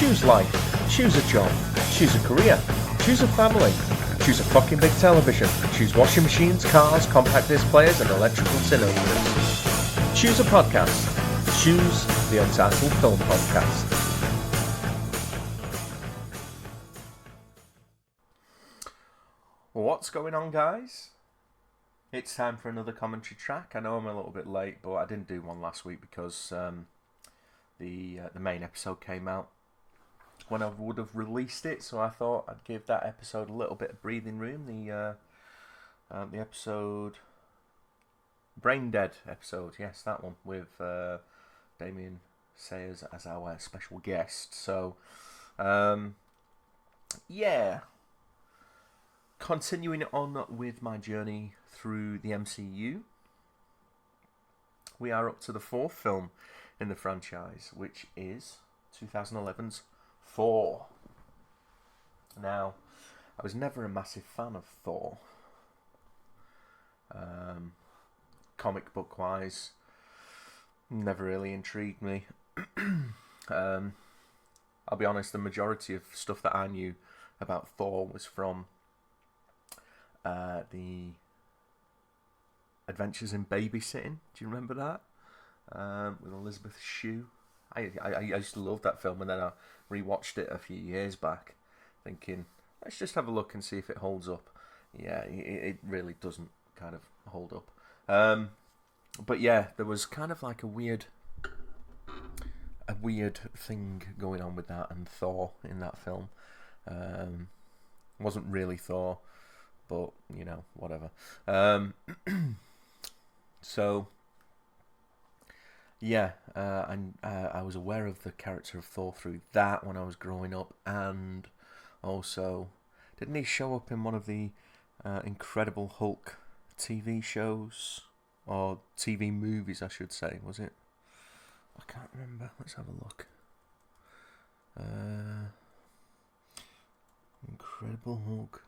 Choose life. Choose a job. Choose a career. Choose a family. Choose a fucking big television. Choose washing machines, cars, compact disc players, and electrical cinema units. Choose a podcast. Choose the Untitled Film Podcast. What's going on, guys? It's time for another commentary track. I know I'm a little bit late, but I didn't do one last week because the main episode came out when I would have released it, so I thought I'd give that episode a little bit of breathing room. The episode, Brain Dead episode, yes, that one with Damien Sayers as our special guest. So, yeah, continuing on with my journey through the MCU, we are up to the fourth film in the franchise, which is 2011's Thor. Now, I was never a massive fan of Thor. Comic book wise, never really intrigued me. I'll be honest, the majority of stuff that I knew about Thor was from the Adventures in Babysitting. Do you remember that? With Elizabeth Shue. I used to love that film, and then I rewatched it a few years back, thinking, let's just have a look and see if it holds up. Yeah, it really doesn't kind of hold up. But yeah, there was kind of like a weird thing going on with that and Thor in that film. Wasn't really Thor, but you know, whatever. So yeah, I was aware of the character of Thor through that when I was growing up, and also, didn't he show up in one of the Incredible Hulk TV shows, or TV movies, I should say, was it? I can't remember. Let's have a look. Incredible Hulk.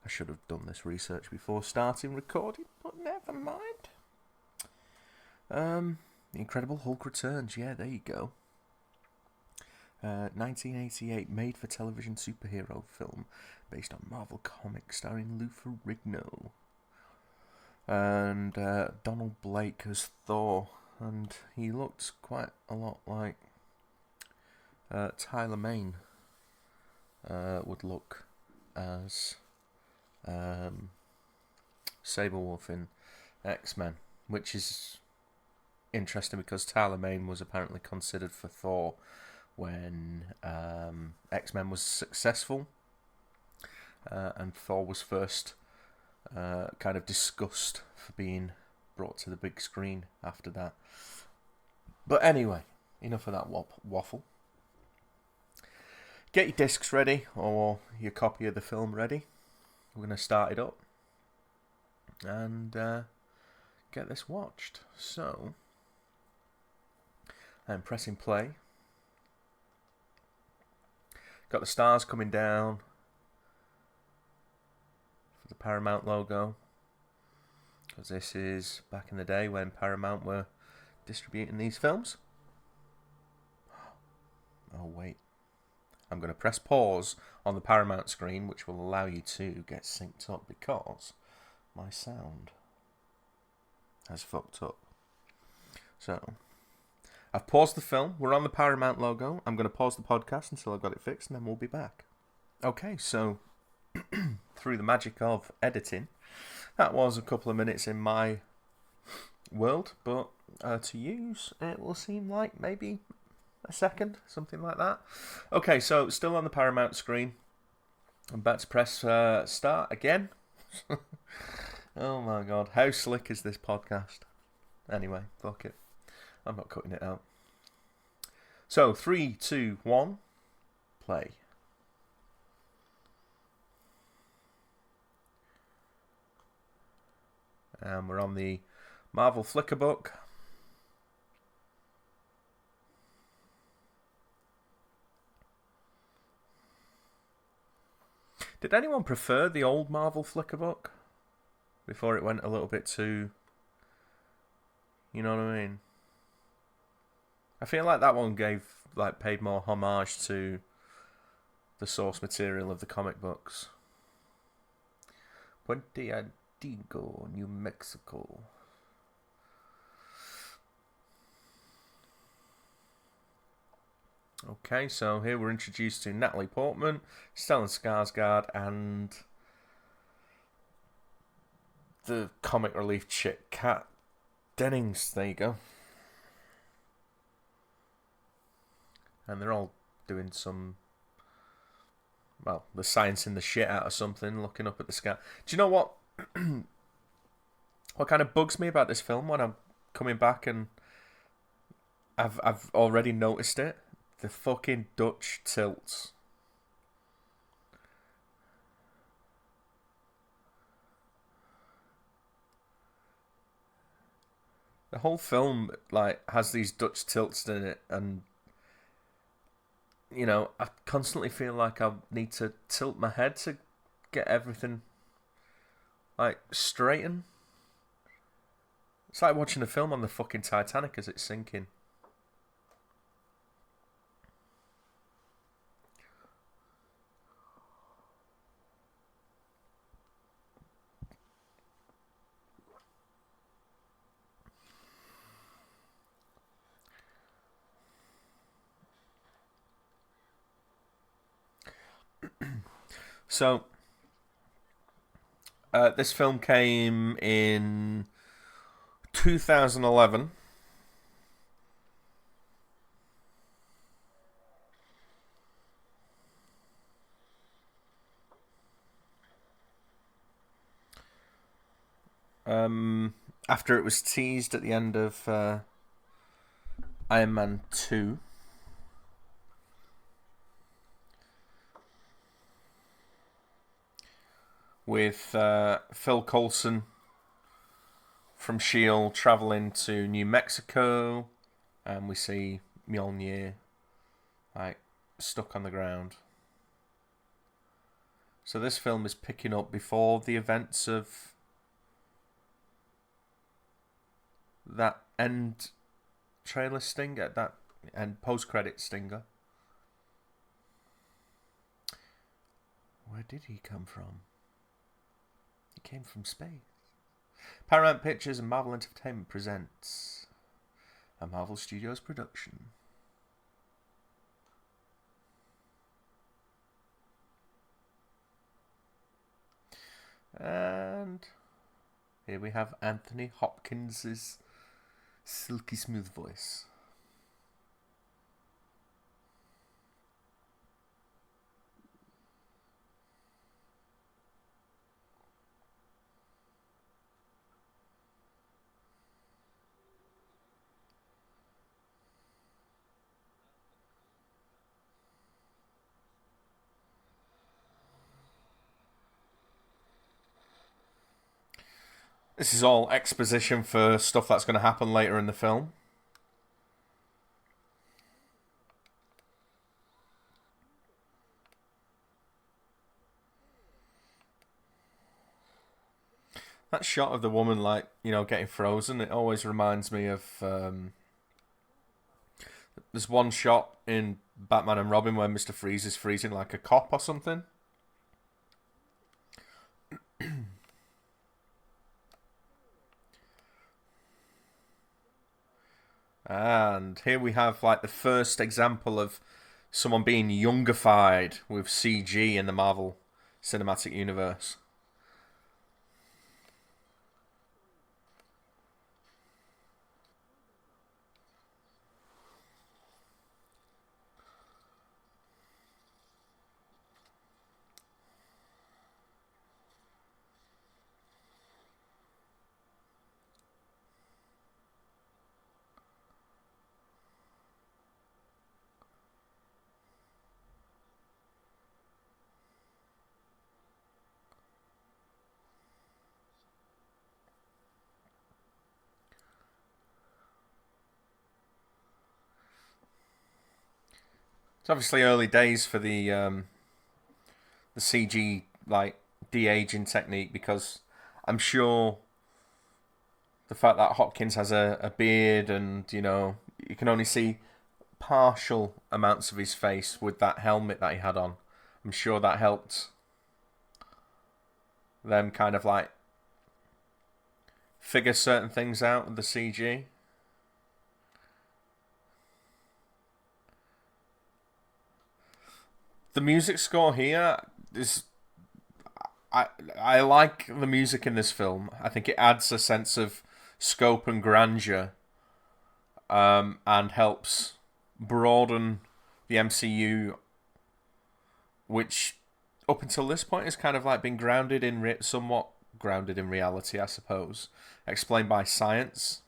I should have done this research before starting recording, but never mind. The Incredible Hulk Returns. Yeah, there you go. 1988 made-for-television superhero film based on Marvel Comics, starring Lou Ferrigno and Donald Blake as Thor, and he looked quite a lot like Tyler Mane would look as Sabretooth in X-Men, which is interesting because Tyler Mane was apparently considered for Thor when X-Men was successful, and Thor was first kind of discussed for being brought to the big screen after that. But anyway, enough of that waffle. Get your discs ready, or your copy of the film ready. We're going to start it up and get this watched. So, I'm pressing play. Got the stars coming down for the Paramount logo, because this is back in the day when Paramount were distributing these films. Oh wait, I'm going to press pause on the Paramount screen, which will allow you to get synced up because my sound has fucked up. So, I've paused the film. We're on the Paramount logo. I'm going to pause the podcast until I've got it fixed, and then we'll be back. Okay, so through the magic of editing, that was a couple of minutes in my world, but to use, it will seem like maybe a second, something like that. Okay, so still on the Paramount screen. I'm about to press start again. Oh my god, how slick is this podcast? Anyway, fuck it. I'm not cutting it out. So, 3, 2, 1, play. And we're on the Marvel Flickr book. Did anyone prefer the old Marvel Flickr book? Before it went a little bit too... You know what I mean? I feel like that one paid more homage to the source material of the comic books. Puente Antigo, New Mexico. Okay, so here we're introduced to Natalie Portman, Stellan Skarsgård, and the comic relief chick, Kat Dennings. There you go. And they're all doing some... Well, they're sciencing the shit out of something, looking up at the sky. Do you know what? What kind of bugs me about this film when I'm coming back and I've already noticed it? The fucking Dutch tilts. The whole film has these Dutch tilts in it, and I constantly feel like I need to tilt my head to get everything straighten. It's like watching a film on the fucking Titanic as it's sinking. So, this film came in 2011. After it was teased at the end of Iron Man 2. With Phil Coulson from S.H.I.E.L.D. traveling to New Mexico, and we see Mjolnir stuck on the ground. So this film is picking up before the events of that end trailer stinger, that end post-credit stinger. Where did he come from? He came from space. Paramount Pictures and Marvel Entertainment presents a Marvel Studios production. And here we have Anthony Hopkins' silky smooth voice. This is all exposition for stuff that's going to happen later in the film. That shot of the woman, getting frozen, it always reminds me of... there's one shot in Batman and Robin where Mr. Freeze is freezing like a cop or something. And here we have the first example of someone being youngified with CG in the Marvel Cinematic Universe. It's obviously early days for the CG de-aging technique, because I'm sure the fact that Hopkins has a beard and you can only see partial amounts of his face with that helmet that he had on. I'm sure that helped them kind of like figure certain things out with the CG. The music score here is... I like the music in this film. I think it adds a sense of scope and grandeur, and helps broaden the MCU, which up until this point has kind of like been grounded in somewhat grounded in reality, I suppose, explained by science.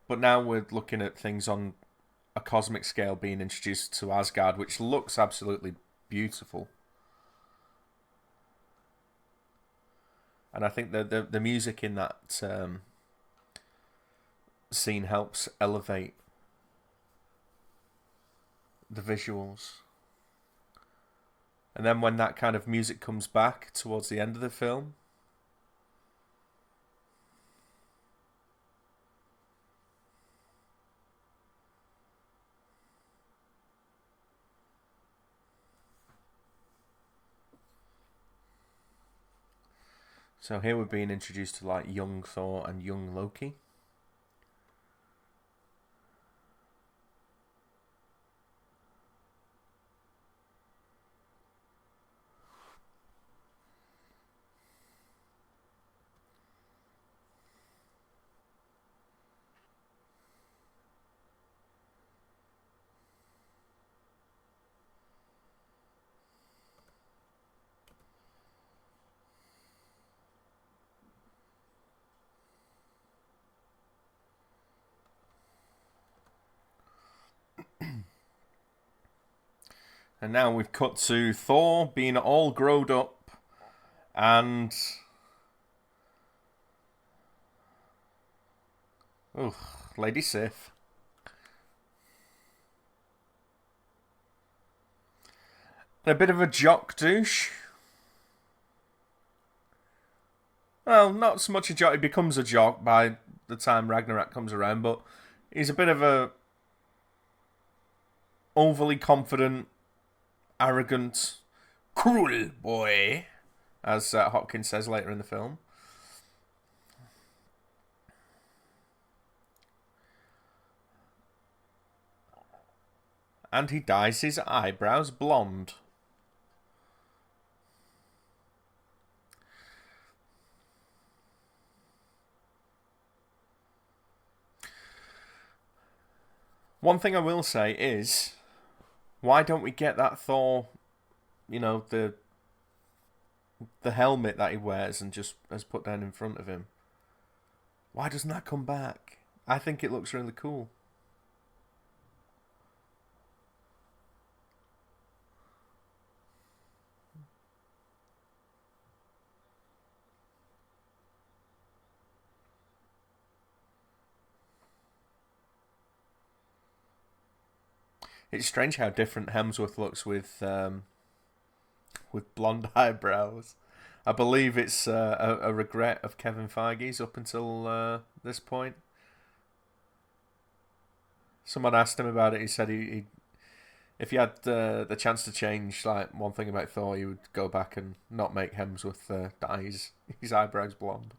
But now we're looking at things on a cosmic scale being introduced to Asgard, which looks absolutely beautiful. And I think the music in that scene helps elevate the visuals. And then when that kind of music comes back towards the end of the film, so here we're being introduced to like young Thor and young Loki. And now we've cut to Thor being all grown up and... oh, Lady Sif. A bit of a jock douche. Well, not so much a jock. He becomes a jock by the time Ragnarok comes around, but he's a bit of a overly confident, arrogant, cruel boy, as Hopkins says later in the film. And he dyes his eyebrows blonde. One thing I will say is, why don't we get that Thor, you know, the helmet that he wears and just has put down in front of him? Why doesn't that come back? I think it looks really cool. It's strange how different Hemsworth looks with blonde eyebrows. I believe it's a regret of Kevin Feige's up until this point. Someone asked him about it. He said he if he had the chance to change like one thing about Thor, he would go back and not make Hemsworth dye his eyebrows blonde.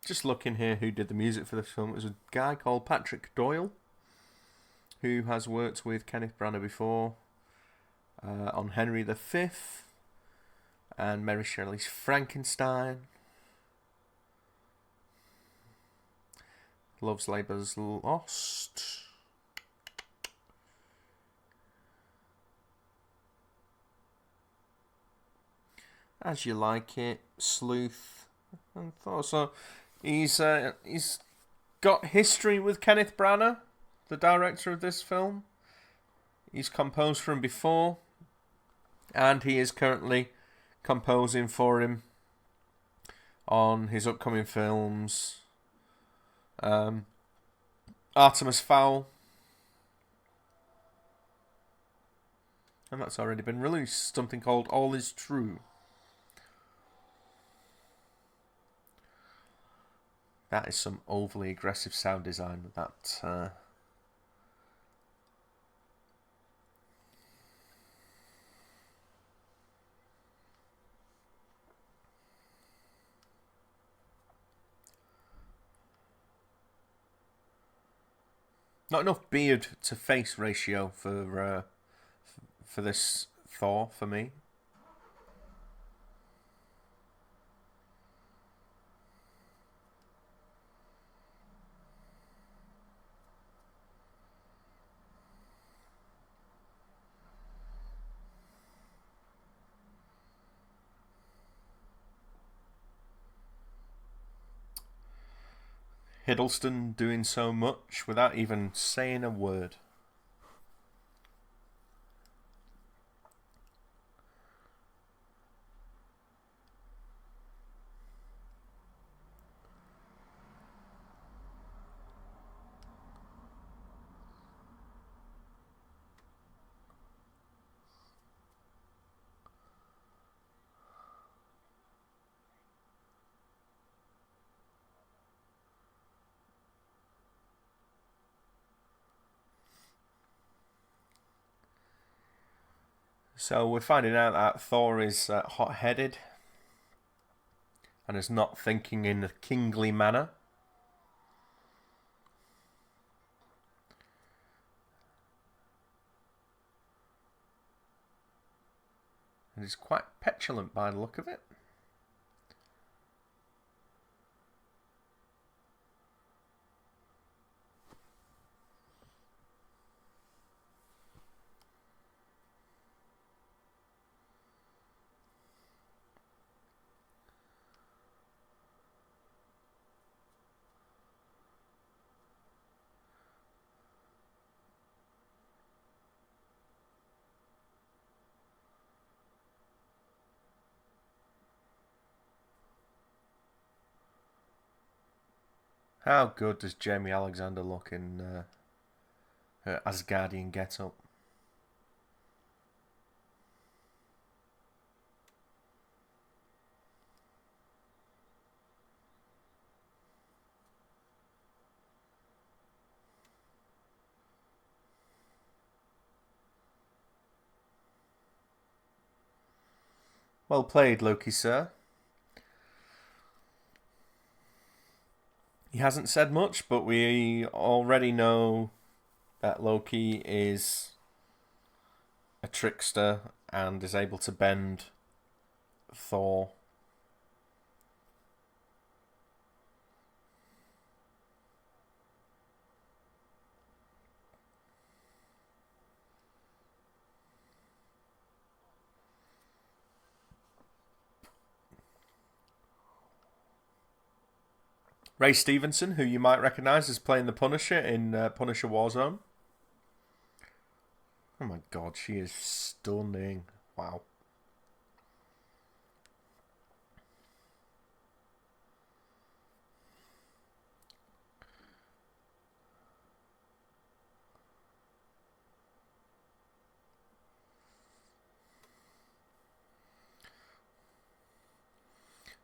Just looking here who did the music for the film. It was a guy called Patrick Doyle, who has worked with Kenneth Branagh before on Henry V and Mary Shelley's Frankenstein, Love's Labour's Lost, As You Like It, Sleuth, and Thor. So, He's got history with Kenneth Branagh, the director of this film. He's composed for him before, and he is currently composing for him on his upcoming films. Artemis Fowl, and that's already been released. Something called All Is True. That is some overly aggressive sound design with that. Not enough beard to face ratio for this Thor for me. Hiddleston doing so much without even saying a word. So we're finding out that Thor is hot-headed and is not thinking in a kingly manner. And he's quite petulant by the look of it. How good does Jamie Alexander look in her Asgardian get-up? Well played, Loki, sir. He hasn't said much, but we already know that Loki is a trickster and is able to bend Thor. Ray Stevenson, who you might recognise as playing the Punisher in Punisher Warzone. Oh my god, she is stunning. Wow.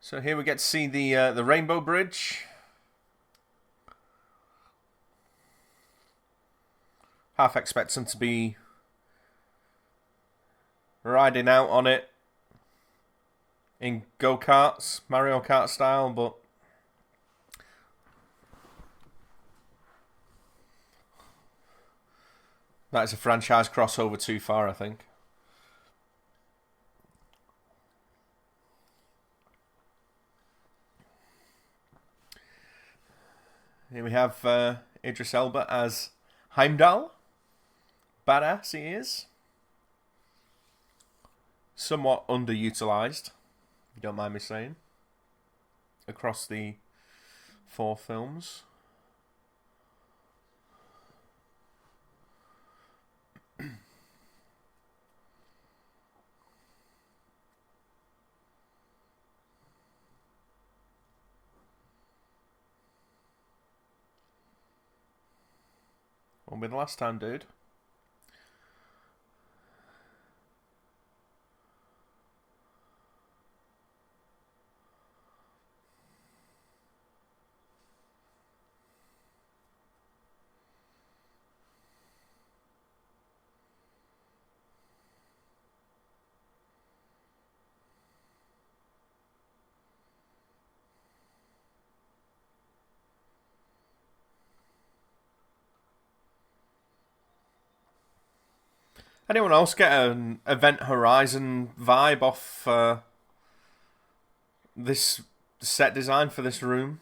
So here we get to see the Rainbow Bridge. Half expect them to be riding out on it in go-karts, Mario Kart style, but that is a franchise crossover too far, I think. Here we have Idris Elba as Heimdall. Badass he is. Somewhat underutilised, if you don't mind me saying, across the 4 films. Won't be the last time, dude. Anyone else get an Event Horizon vibe off this set design for this room?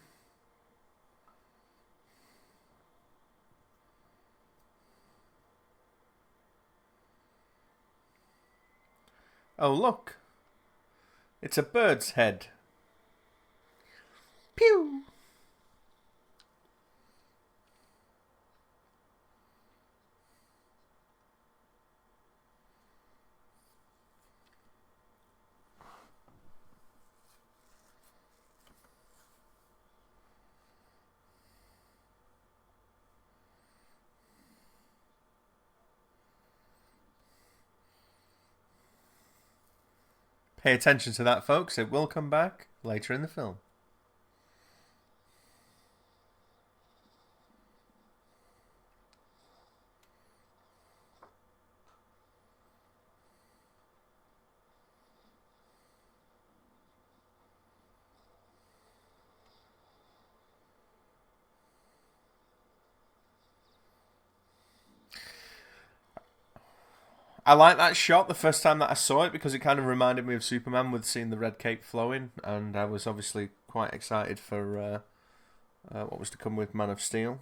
Oh, look. It's a bird's head. Pew! Pay attention to that, folks. It will come back later in the film. I like that shot the first time that I saw it because it kind of reminded me of Superman with seeing the red cape flowing, and I was obviously quite excited for what was to come with Man of Steel.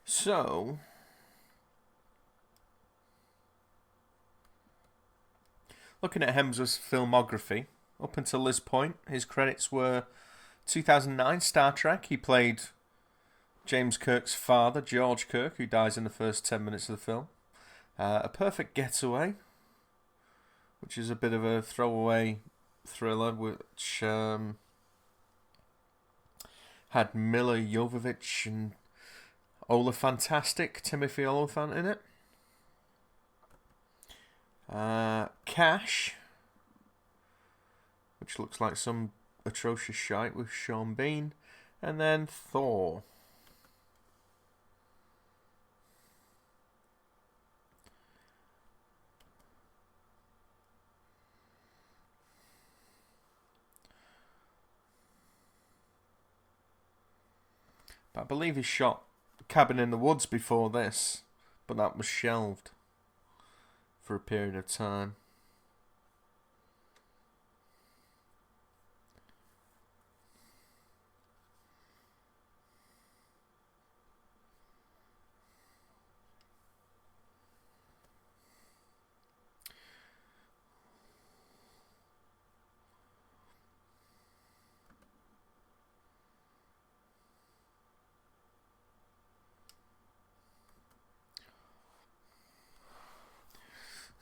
So, looking at Hemsworth's filmography, up until this point, his credits were 2009 Star Trek. He played James Kirk's father, George Kirk, who dies in the first 10 minutes of the film. A Perfect Getaway, which is a bit of a throwaway thriller, which had Mila Jovovich and Fantastic, Timothy Oliphant in it. Cash, which looks like some atrocious shite with Sean Bean. And then Thor. But I believe he shot Cabin in the Woods before this, but that was shelved for a period of time.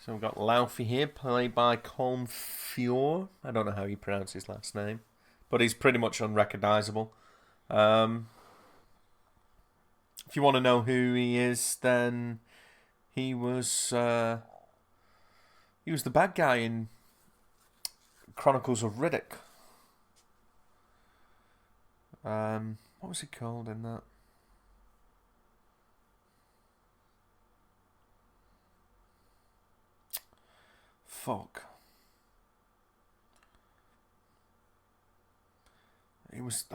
So we've got Laufey here, played by Colm Feore. I don't know how you pronounce his last name, but he's pretty much unrecognisable. If you want to know who he is, then he was the bad guy in Chronicles of Riddick. What was he called in that? fuck. It was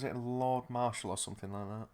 it Lord Marshall or something like that?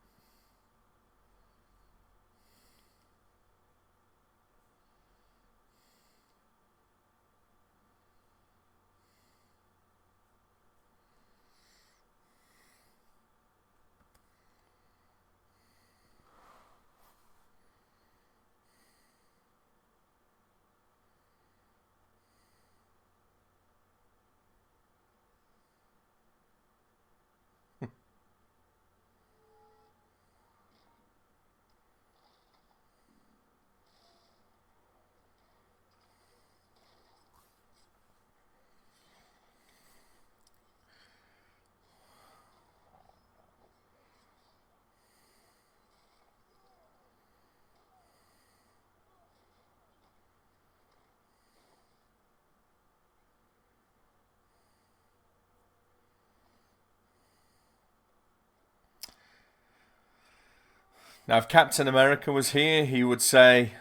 Now, if Captain America was here, he would say,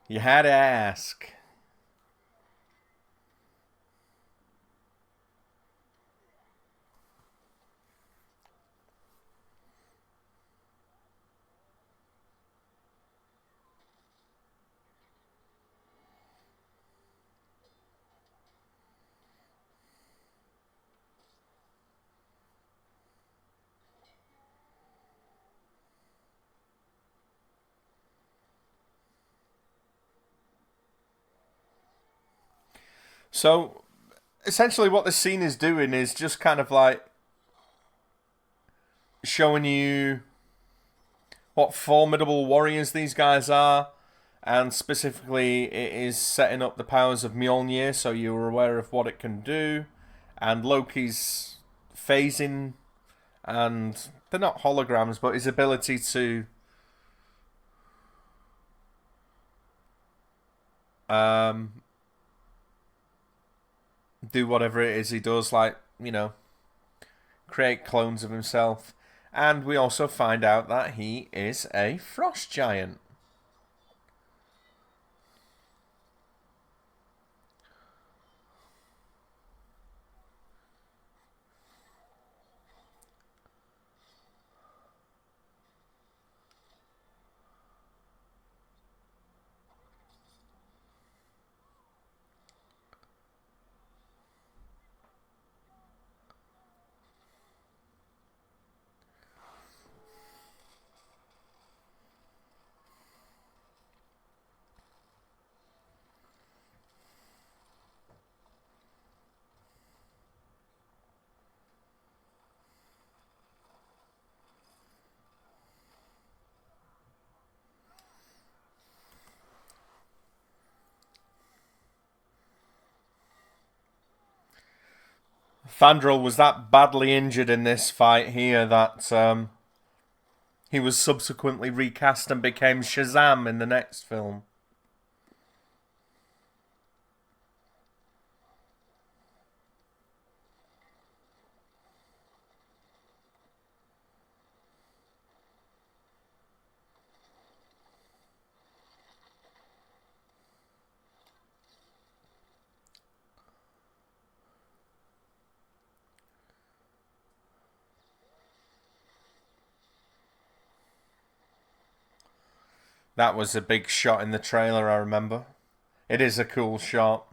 "You had to ask." So, essentially what this scene is doing is just kind of like showing you what formidable warriors these guys are, and specifically it is setting up the powers of Mjolnir so you're aware of what it can do, and Loki's phasing, and they're not holograms, but his ability to do whatever it is he does, like, you know, create clones of himself. And we also find out that he is a frost giant. Fandral was that badly injured in this fight here that he was subsequently recast and became Shazam in the next film. That was a big shot in the trailer, I remember. It is a cool shot.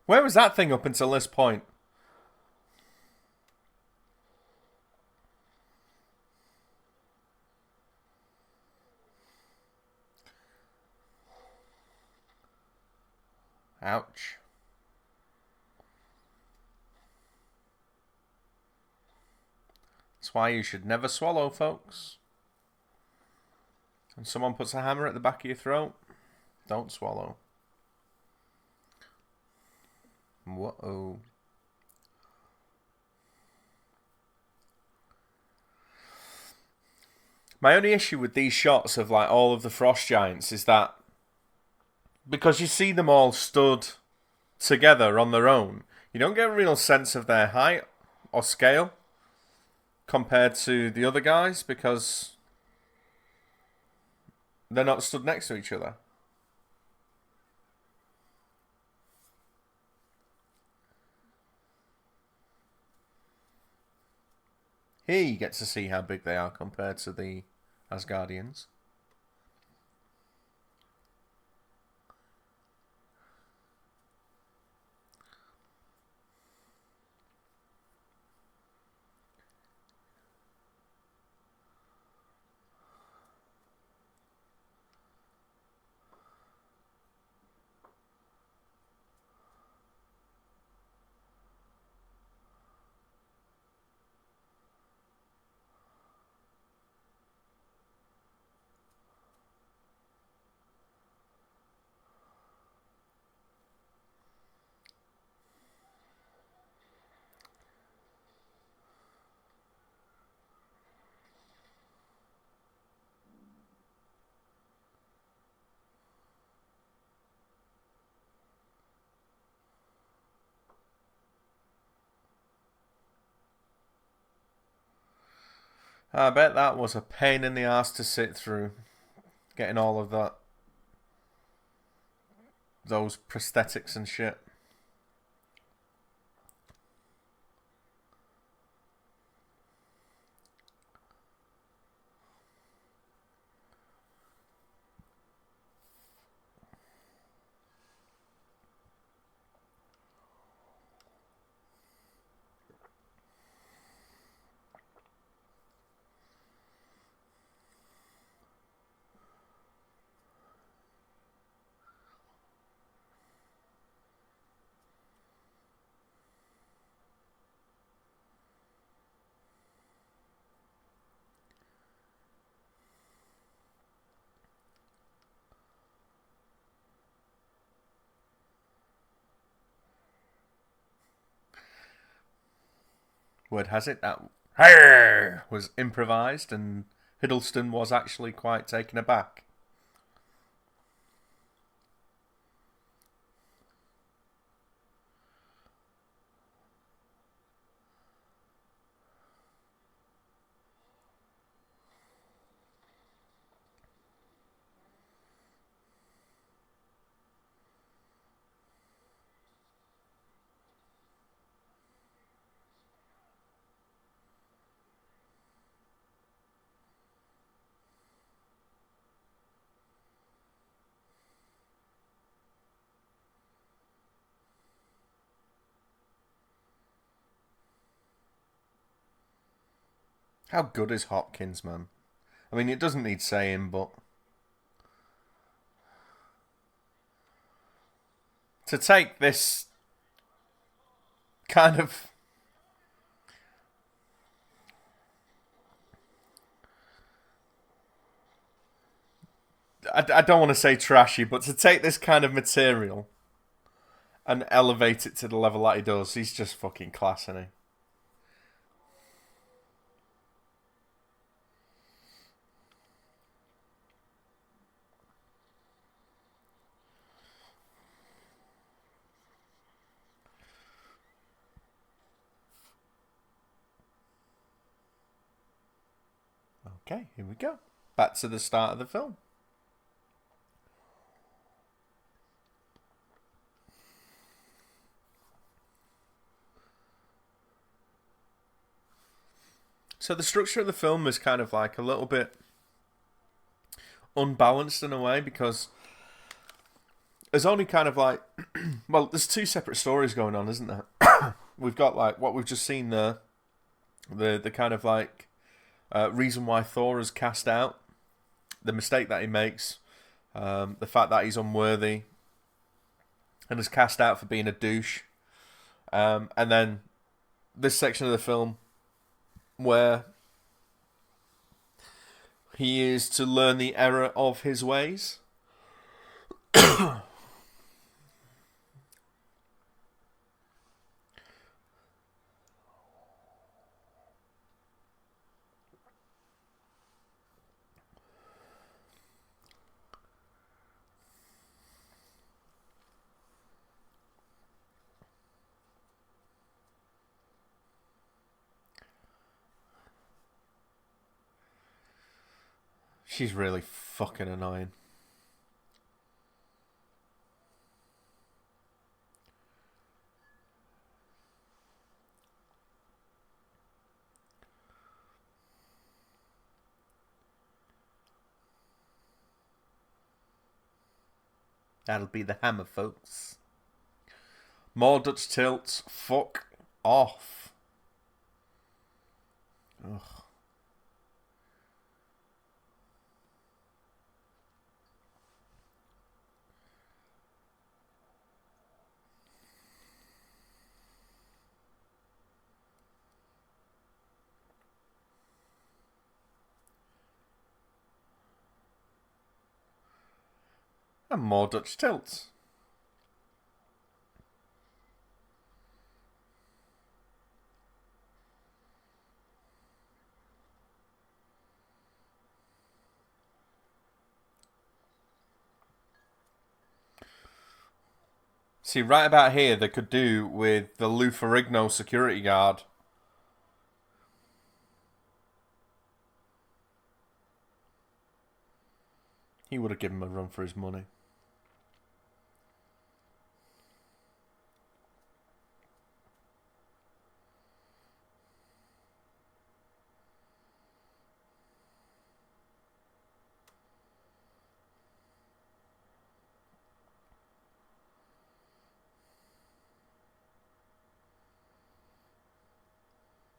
Where was that thing up until this point? Ouch. That's why you should never swallow, folks. When someone puts a hammer at the back of your throat, don't swallow. Whoa. My only issue with these shots of like all of the frost giants is that because you see them all stood together on their own, you don't get a real sense of their height or scale compared to the other guys because they're not stood next to each other. Here you get to see how big they are compared to the Asgardians. I bet that was a pain in the ass to sit through, getting all of that, those prosthetics and shit. Word has it that was improvised and Hiddleston was actually quite taken aback. How good is Hopkins, man? I mean, it doesn't need saying, but to take this kind of I don't want to say trashy, but to take this kind of material and elevate it to the level that he does, he's just fucking class, isn't he? Okay, here we go. Back to the start of the film. So the structure of the film is kind of like a little bit unbalanced in a way because there's only kind of like well, there's two separate stories going on, isn't there? We've got like what we've just seen there, the kind of like reason why Thor is cast out, the mistake that he makes, the fact that he's unworthy and is cast out for being a douche, and then this section of the film where He is to learn the error of his ways. She's really fucking annoying. That'll be the hammer, folks. More Dutch tilts. Fuck off. Ugh. And more Dutch tilts. See, right about here, they could do with the Lou Ferrigno security guard. He would have given him a run for his money.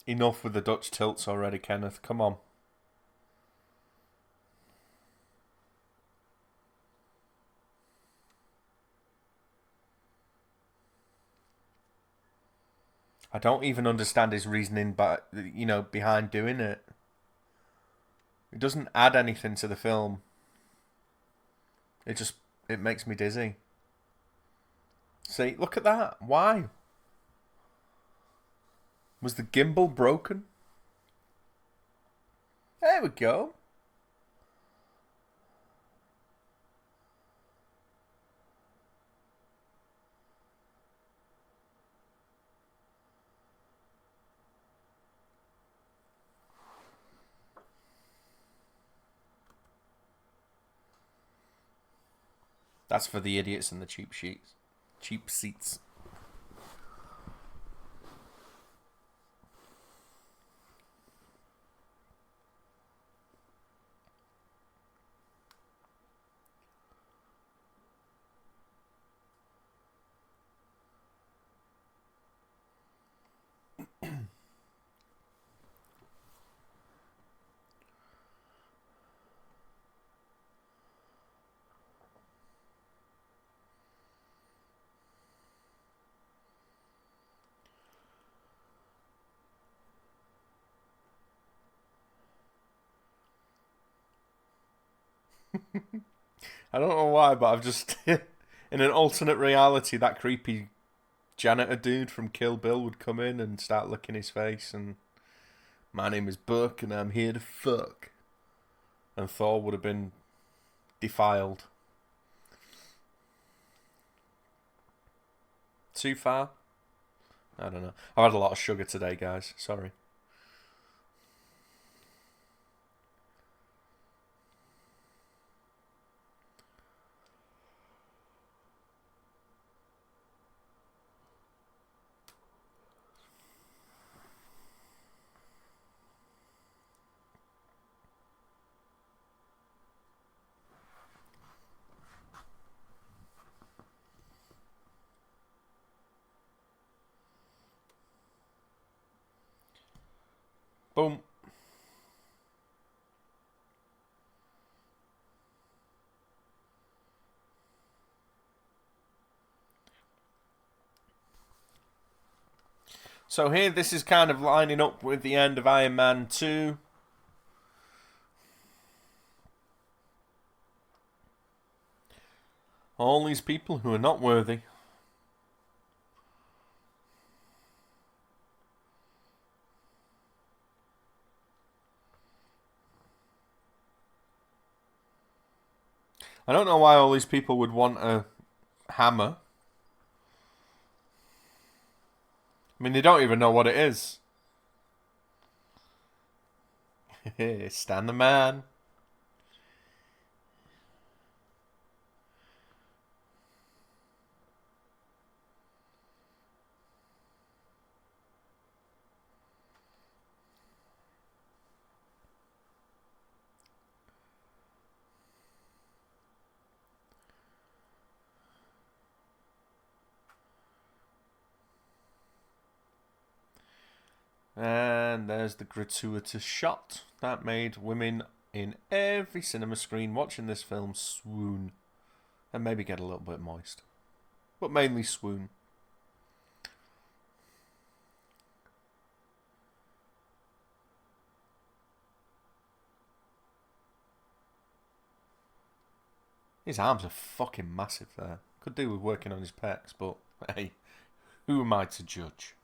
Enough with the Dutch tilts already, Kenneth. Come on. I don't even understand his reasoning, but behind doing it. It doesn't add anything to the film. It makes me dizzy. See, look at that. Why? Was the gimbal broken? There we go. That's for the idiots and the cheap seats. I don't know why, but I've just... in an alternate reality, that creepy janitor dude from Kill Bill would come in and start licking his face and... My name is Buck and I'm here to fuck. And Thor would have been defiled. Too far? I don't know. I've had a lot of sugar today, guys. Sorry. Boom. So here, this is kind of lining up with the end of Iron Man 2. All these people who are not worthy. I don't know why all these people would want a hammer. I mean, they don't even know what it is. Stan the man. And there's the gratuitous shot that made women in every cinema screen watching this film swoon. And maybe get a little bit moist. But mainly swoon. His arms are fucking massive there. Could do with working on his pecs, but hey, who am I to judge?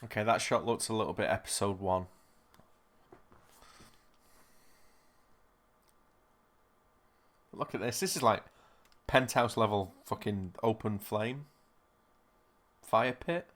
Okay, that shot looks a little bit episode 1. Look at this. This is like penthouse level fucking open flame. Fire pit.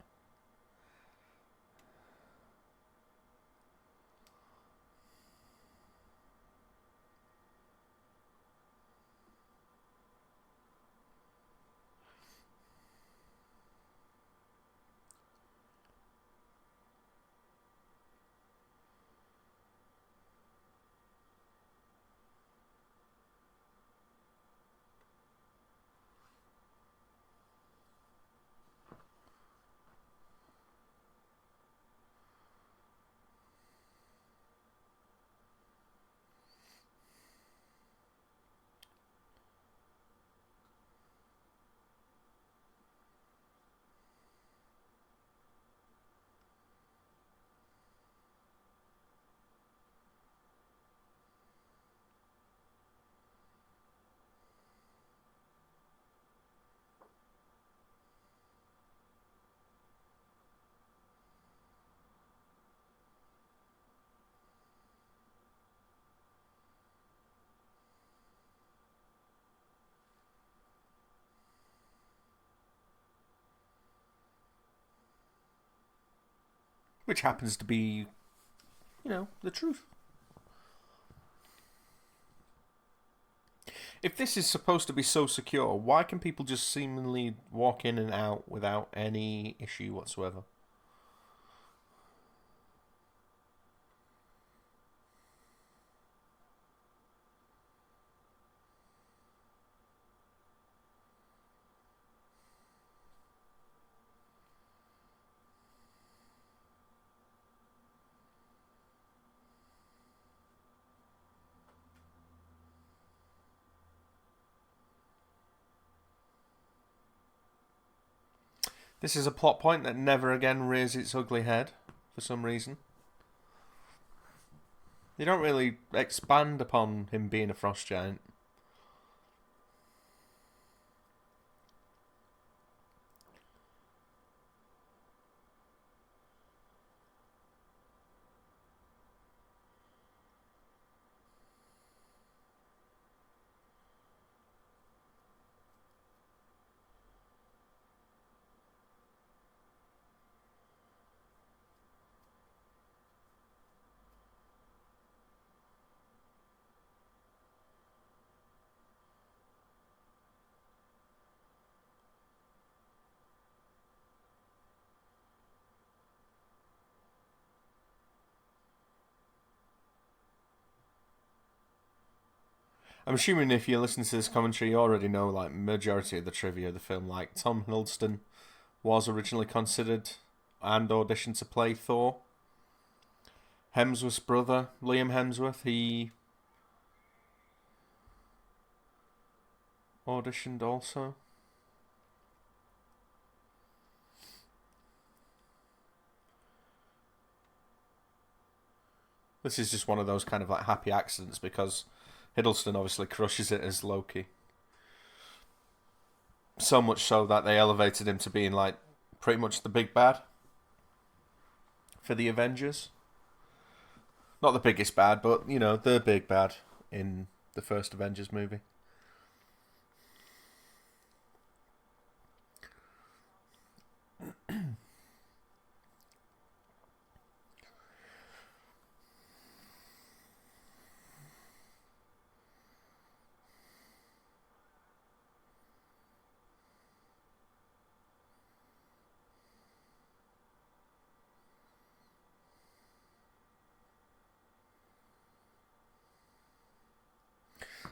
Which happens to be, the truth. If this is supposed to be so secure, why can people just seemingly walk in and out without any issue whatsoever? This is a plot point that never again rears its ugly head, for some reason. They don't really expand upon him being a frost giant. I'm assuming if you listen to this commentary, you already know like majority of the trivia of the film. Like Tom Hiddleston was originally considered and auditioned to play Thor. Hemsworth's brother, Liam Hemsworth, he auditioned also. This is just one of those kind of like happy accidents because Hiddleston obviously crushes it as Loki. So much so that they elevated him to being like pretty much the big bad for the Avengers. Not the biggest bad, but you know, the big bad in the first Avengers movie.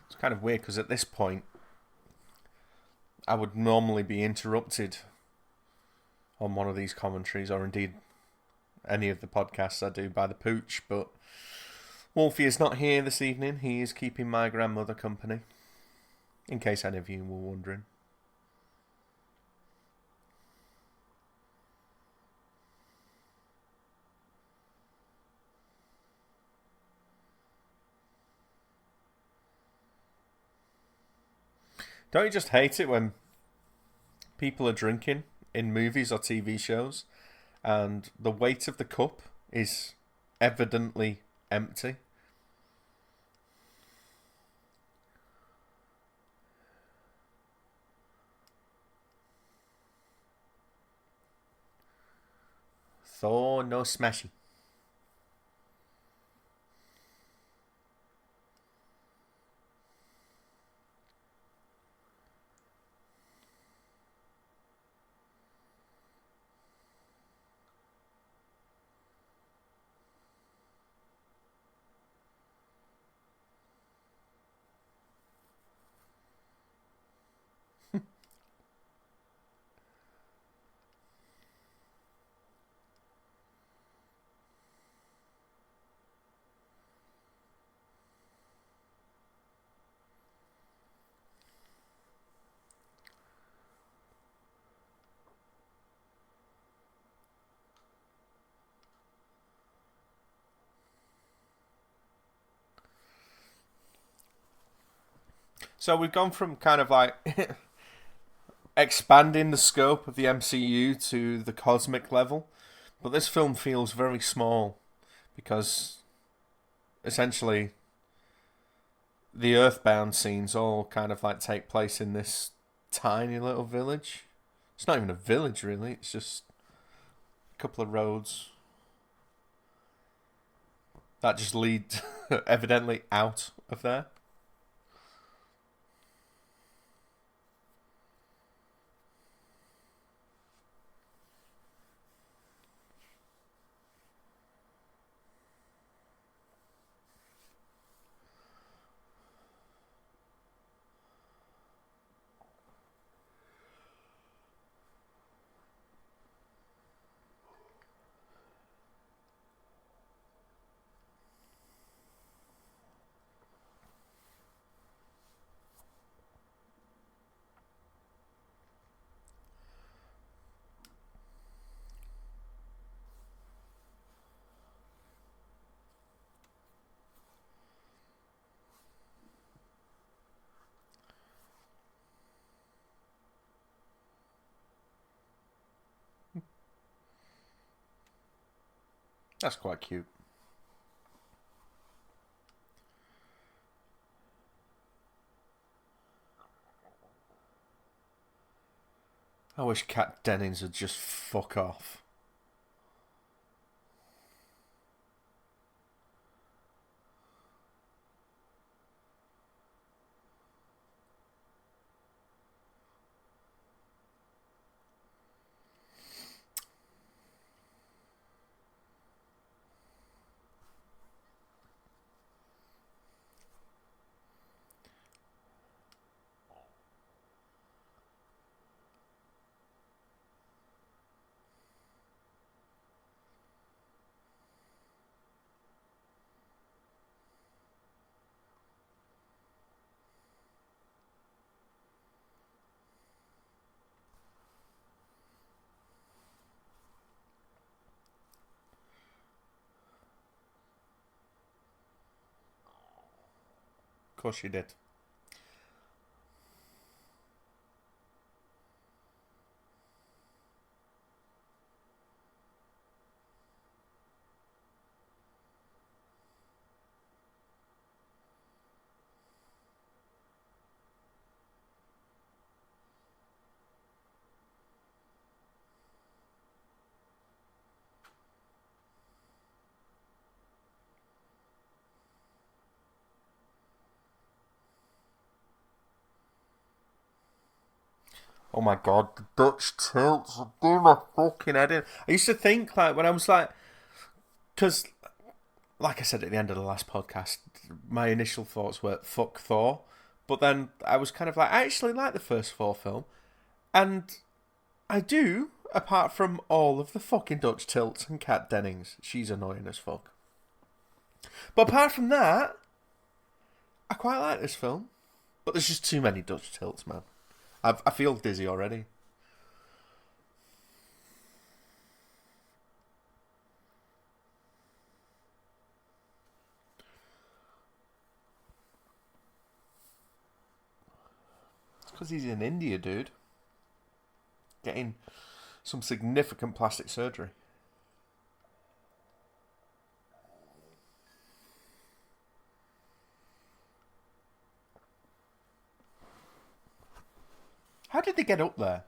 It's kind of weird because at this point, I would normally be interrupted on one of these commentaries, or indeed any of the podcasts I do, by the pooch, but Wolfie is not here this evening. He is keeping my grandmother company, in case any of you were wondering. Don't you just hate it when people are drinking in movies or TV shows and the weight of the cup is evidently empty? Thor no smashy. So we've gone from kind of like expanding the scope of the MCU to the cosmic level, but this film feels very small because essentially the Earthbound scenes all kind of like take place in this tiny little village. It's not even a village really, it's just a couple of roads that just lead evidently out of there. That's quite cute. I wish Kat Dennings would just fuck off. Of course you did. Oh my god, the Dutch tilts are doing my fucking head in. I used to think, like, when I was like, because, like I said at the end of the last podcast, my initial thoughts were fuck Thor. But then I was kind of like, I actually like the first Thor film. And I do, apart from all of the fucking Dutch tilts and Kat Dennings. She's annoying as fuck. But apart from that, I quite like this film. But there's just too many Dutch tilts, man. I feel dizzy already. It's because he's in India, dude. Getting some significant plastic surgery. How did they get up there?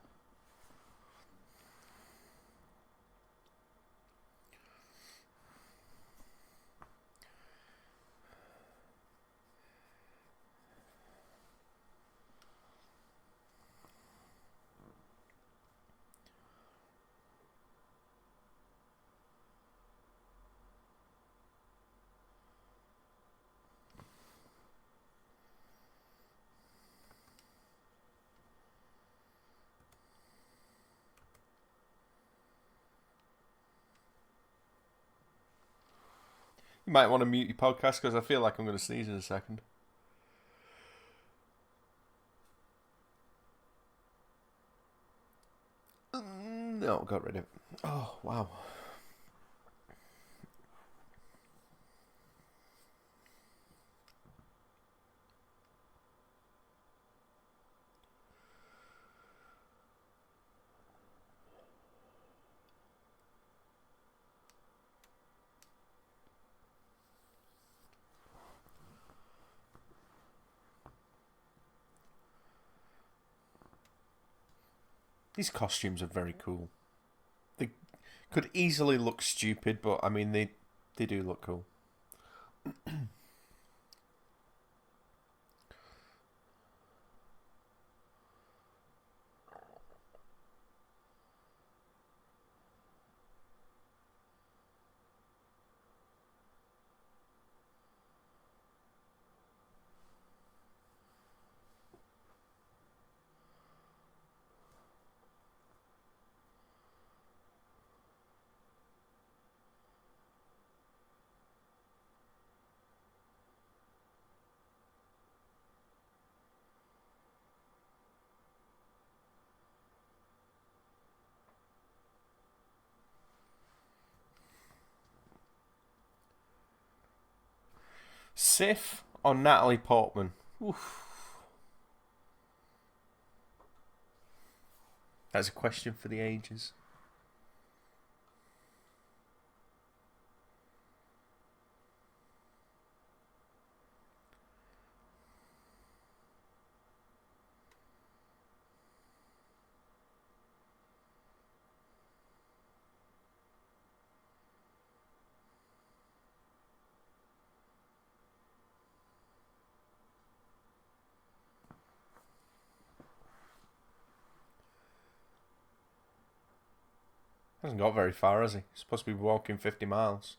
You might want to mute your podcast because I feel like I'm going to sneeze in a second. No, got rid of it. Oh, wow. These costumes are very cool. They could easily look stupid, but I mean, they do look cool. Sif or Natalie Portman? Oof. That's a question for the ages. Hasn't got very far, has he? He's supposed to be walking 50 miles.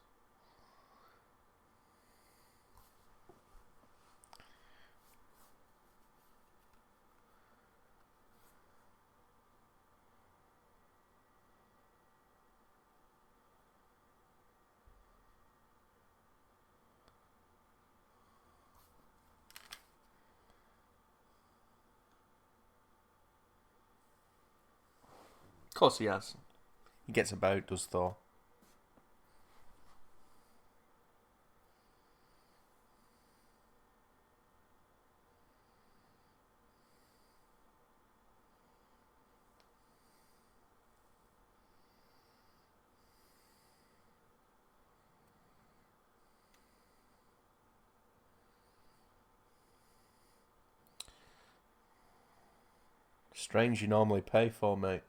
Of course he has. He gets about, does Thor. Strange you normally pay for, mate.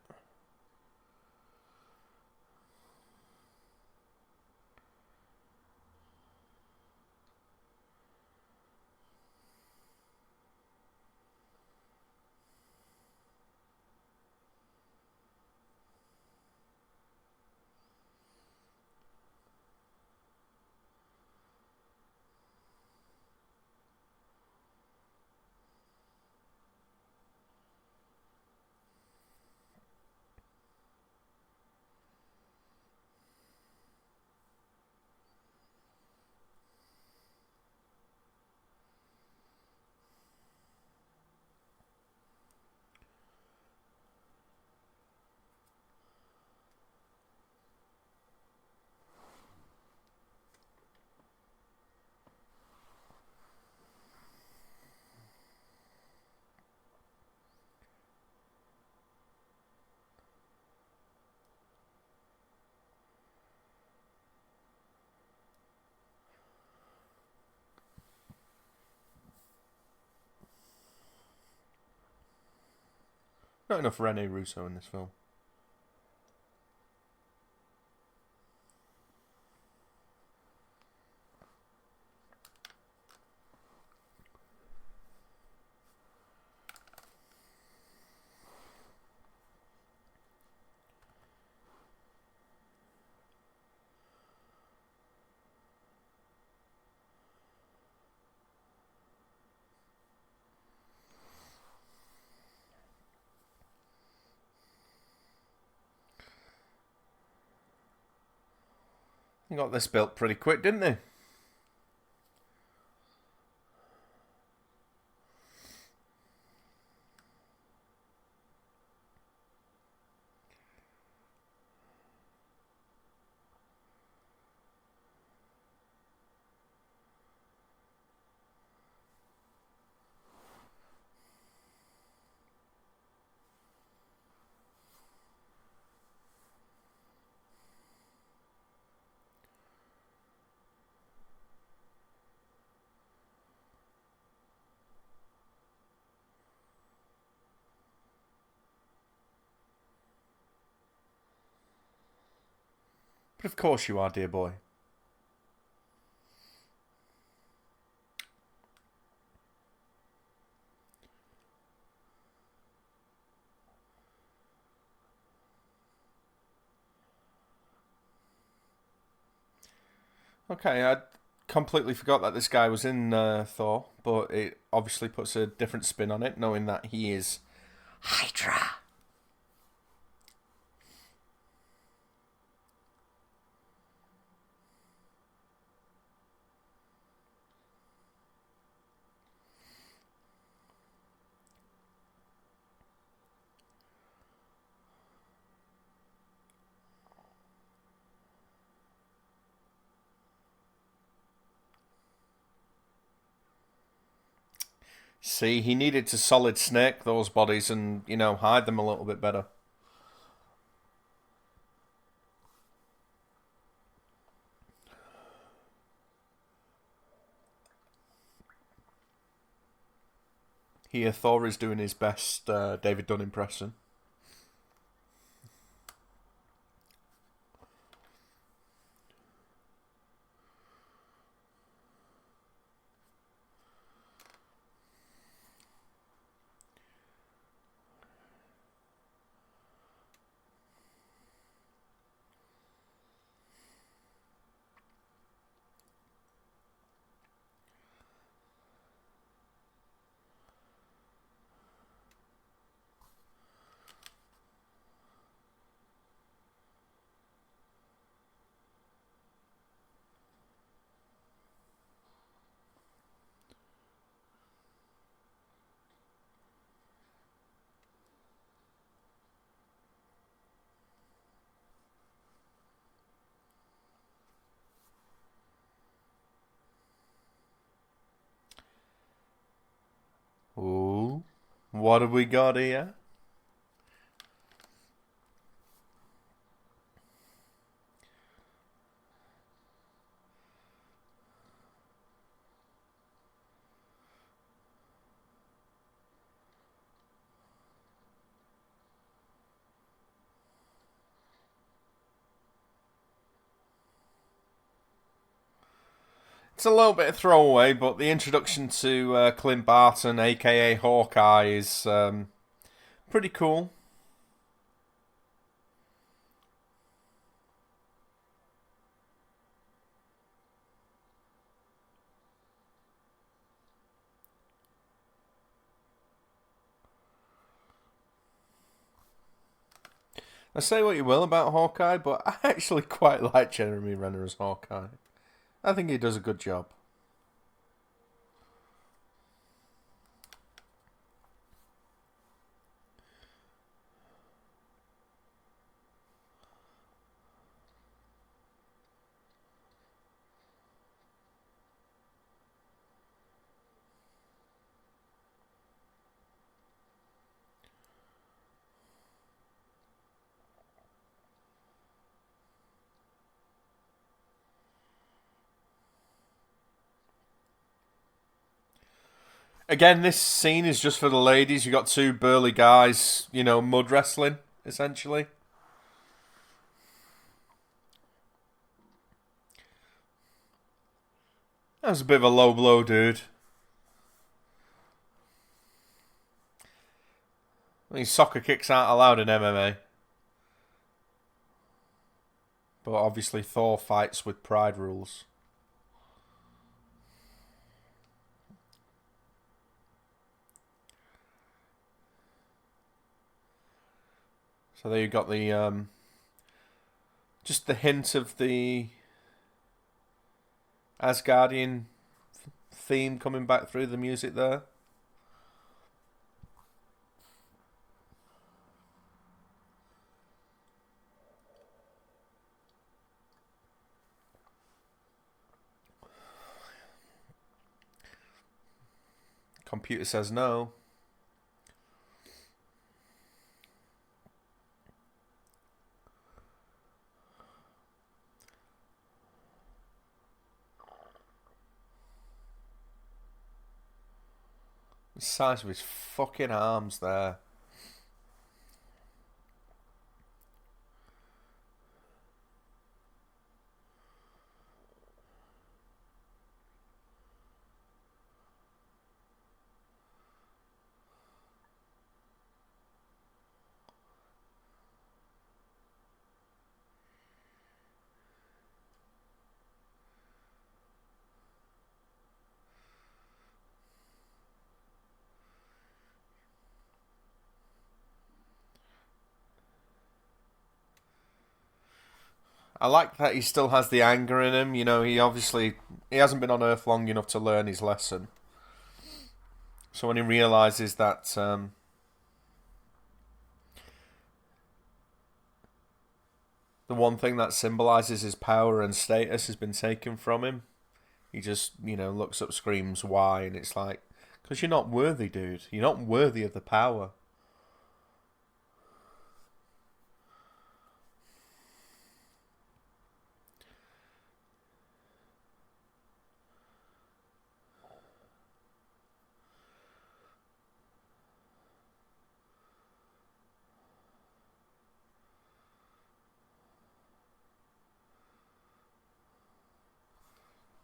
Not enough Rene Russo in this film. He got this built pretty quick, didn't he? But of course you are, dear boy. Okay, I completely forgot that this guy was in Thor, but it obviously puts a different spin on it, knowing that he is Hydra. See, he needed to solid snake those bodies and, you know, hide them a little bit better. Here, Thor is doing his best David Dunn impression. Ooh, what have we got here? It's a little bit of throwaway, but the introduction to Clint Barton, aka Hawkeye, is pretty cool. I say what you will about Hawkeye, but I actually quite like Jeremy Renner as Hawkeye. I think he does a good job. Again, this scene is just for the ladies. You got two burly guys, mud wrestling, essentially. That was a bit of a low blow, dude. These soccer kicks aren't allowed in MMA. But obviously Thor fights with pride rules. So there you got the just the hint of the Asgardian theme coming back through the music there. Computer says no. The size of his fucking arms there. I like that he still has the anger in him. He hasn't been on Earth long enough to learn his lesson. So when he realizes that the one thing that symbolizes his power and status has been taken from him, he just, looks up, screams, why? And it's like, because you're not worthy, dude. You're not worthy of the power.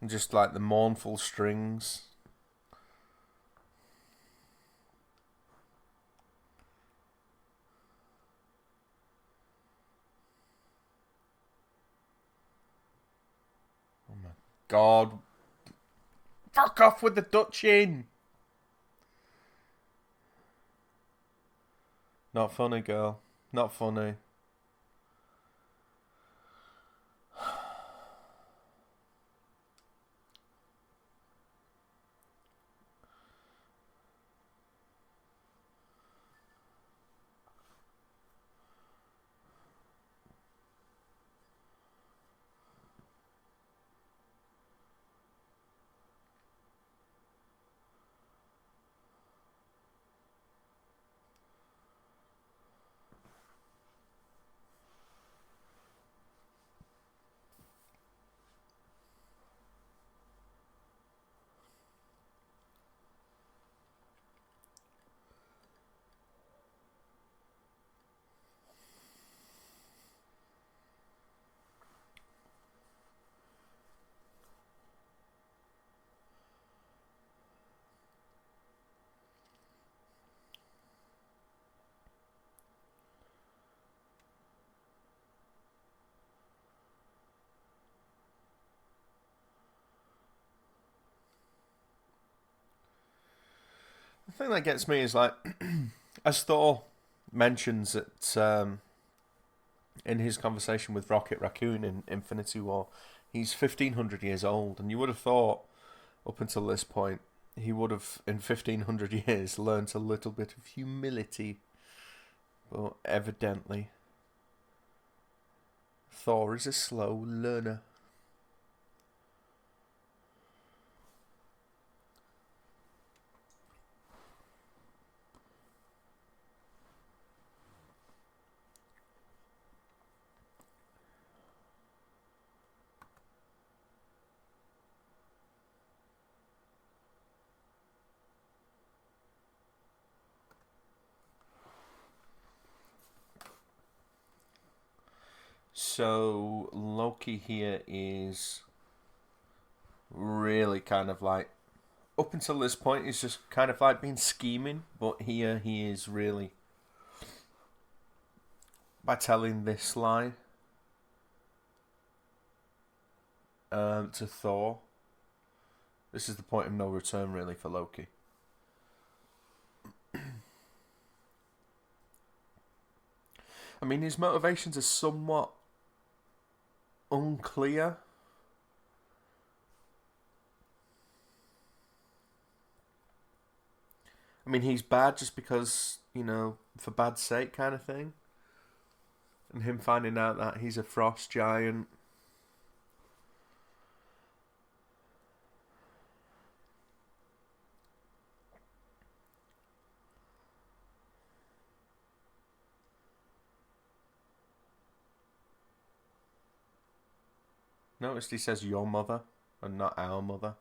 And just like the mournful strings. Oh my god. Fuck off with the Dutch in. Not funny, girl. Not funny. thing that gets me is like, as Thor mentions that in his conversation with Rocket Raccoon in Infinity War, he's 1,500 years old, and you would have thought up until this point he would have in 1,500 years learnt a little bit of humility, but evidently Thor is a slow learner. So Loki here is really kind of like, up until this point he's just kind of like been scheming, but here he is really, by telling this lie to Thor, this is the point of no return really for Loki. I mean, his motivations are somewhat unclear. I mean, he's bad just because, you know, for bad's sake kind of thing. And him finding out that he's a frost giant. Notice he says your mother and not our mother.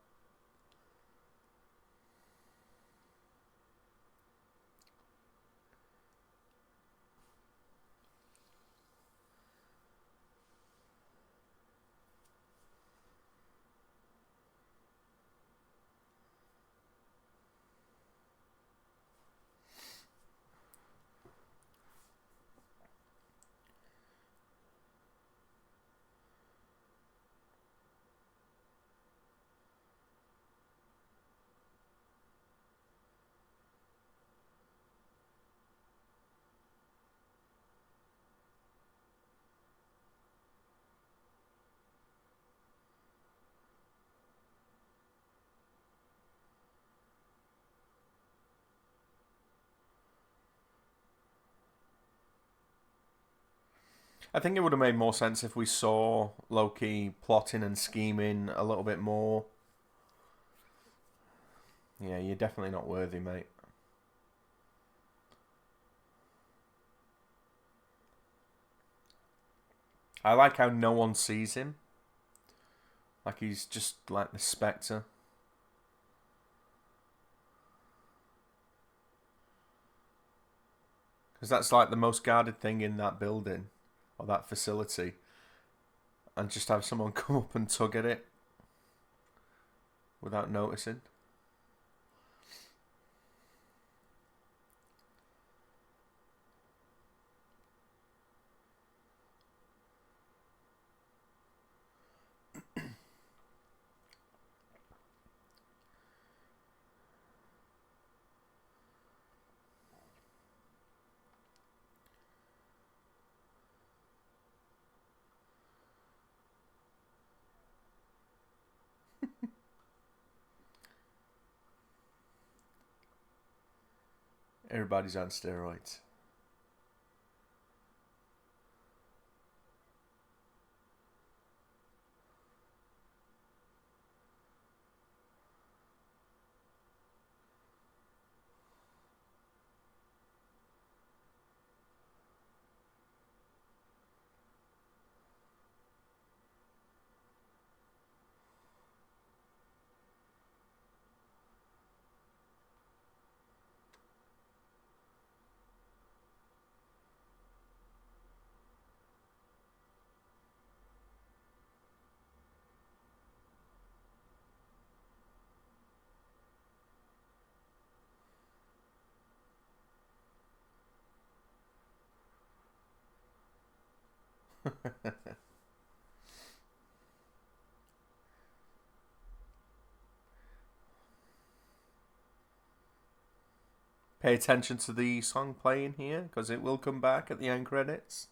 I think it would have made more sense if we saw Loki plotting and scheming a little bit more. Yeah, you're definitely not worthy, mate. I like how no one sees him. Like he's just like the Spectre. Because that's like the most guarded thing in that building or that facility. And just have someone come up and tug at it without noticing. Everybody's on steroids. Pay attention to the song playing here, because it will come back at the end credits.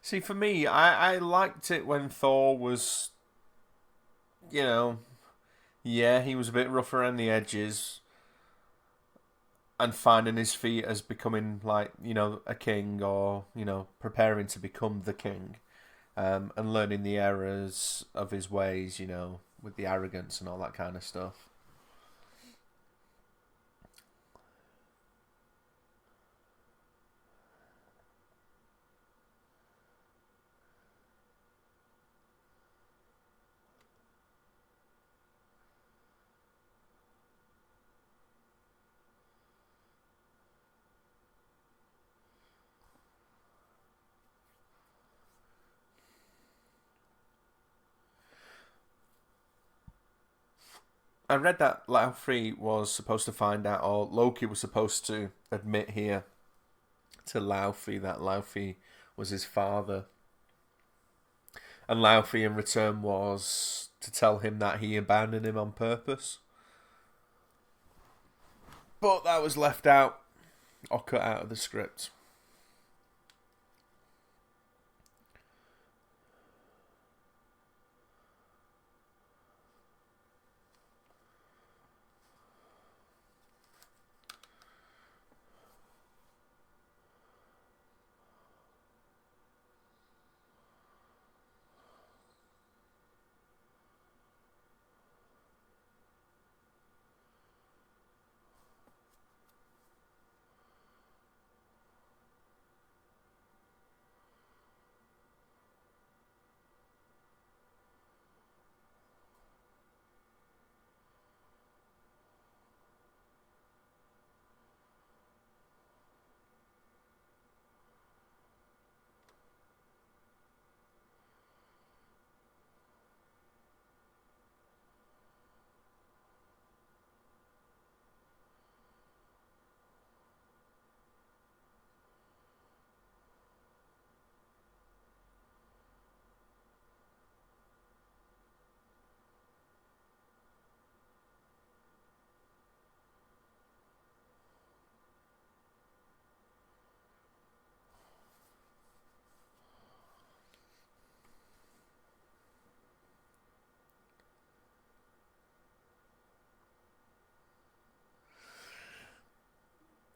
See, for me, I liked it when Thor was, you know, yeah, he was a bit rough around the edges and finding his feet as becoming, like, a king, or, preparing to become the king, and learning the errors of his ways, with the arrogance and all that kind of stuff. I read that Laufey was supposed to find out, or Loki was supposed to admit here to Laufey that Laufey was his father. And Laufey in return was to tell him that he abandoned him on purpose. But that was left out, or cut out of the script.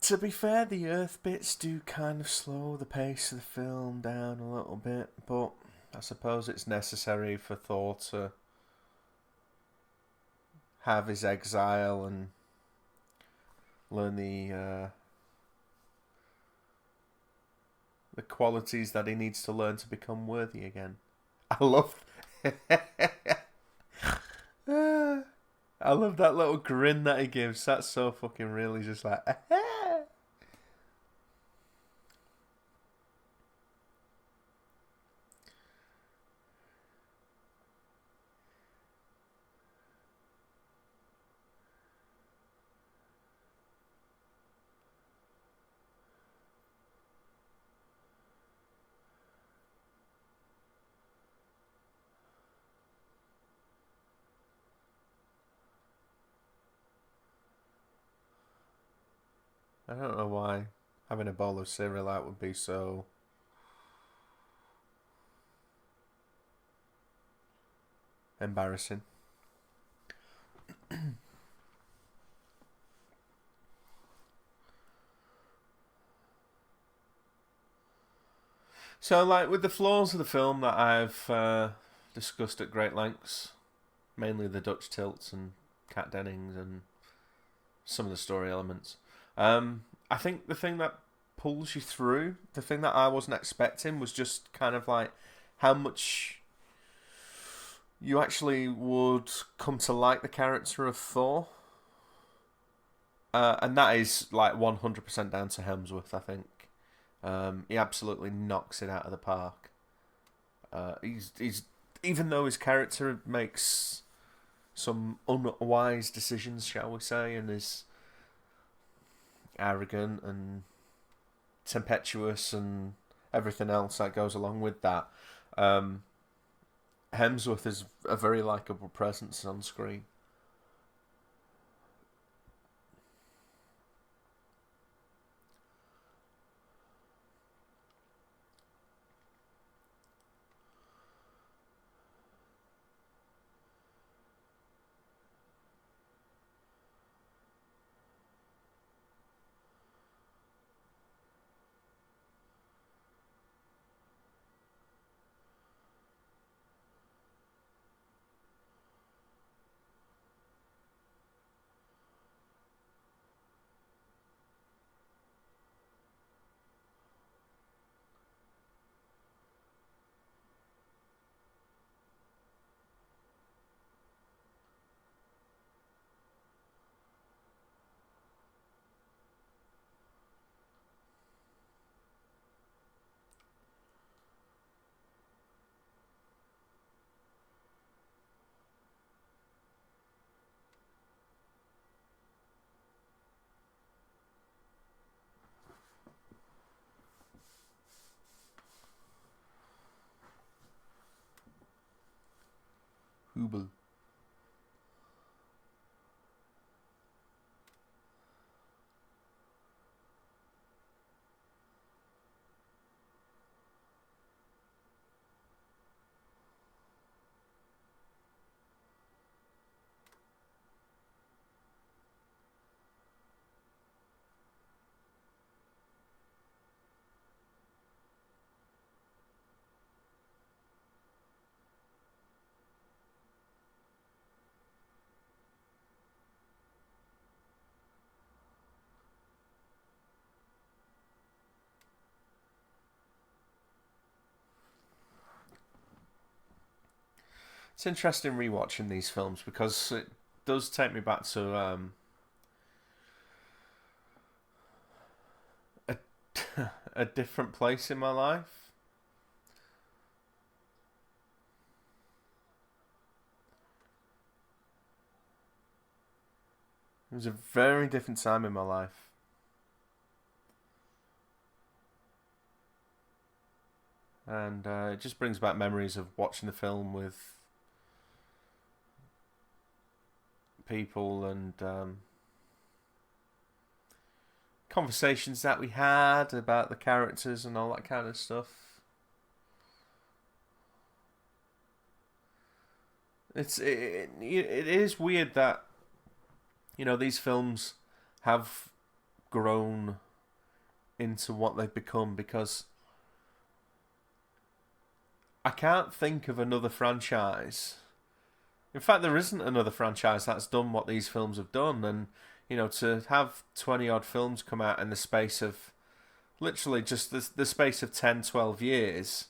To be fair, the Earth bits do kind of slow the pace of the film down a little bit, but I suppose it's necessary for Thor to have his exile and learn the qualities that he needs to learn to become worthy again. I love. I love that little grin that he gives. That's so fucking real. He's just like. I don't know why having a bowl of cereal out would be so embarrassing. So, like, with the flaws of the film that I've discussed at great lengths, mainly the Dutch tilts and Kat Dennings and some of the story elements, I think the thing that pulls you through, the thing that I wasn't expecting, was just kind of like how much you actually would come to like the character of Thor. And that is like 100% down to Hemsworth, I think. He absolutely knocks it out of the park. He's even though his character makes some unwise decisions, shall we say, and is arrogant and tempestuous and everything else that goes along with that, Hemsworth is a very likable presence on screen. Hubel. It's interesting rewatching these films because it does take me back to a, a different place in my life. It was a very different time in my life. And it just brings back memories of watching the film with people and conversations that we had about the characters and all that kind of stuff. It is weird that these films have grown into what they've become, because I can't think of another franchise. In fact, there isn't another franchise that's done what these films have done. And, to have 20 odd films come out in the space of literally just the space of 10, 12 years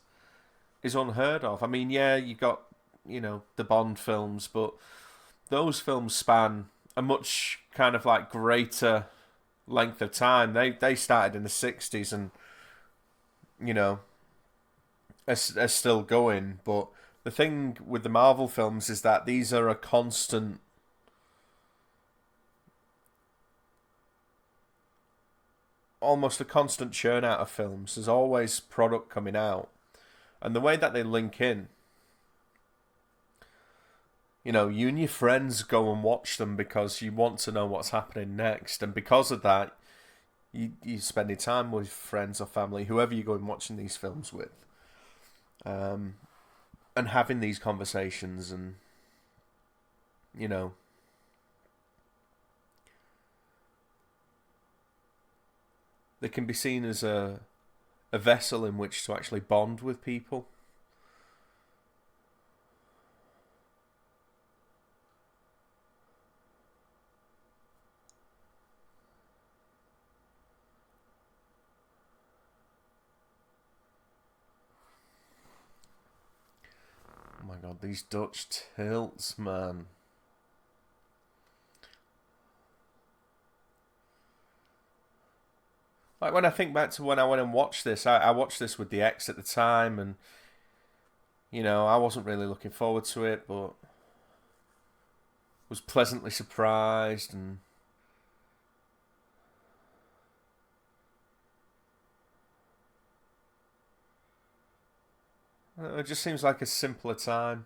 is unheard of. I mean, yeah, you got the Bond films, but those films span a much kind of like greater length of time. They started in the 60s and you know are still going. But the thing with the Marvel films is that these are a constant, almost a constant churn out of films. There's always product coming out, and the way that they link in, you and your friends go and watch them because you want to know what's happening next, and because of that, you spending time with friends or family, whoever you're going watching these films with, and having these conversations, and you know, they can be seen as a vessel in which to actually bond with people. Oh my god, these Dutch tilts, man. Like when I think back to when I went and watched this, I watched this with the ex at the time, and I wasn't really looking forward to it, but was pleasantly surprised, and it just seems like a simpler time.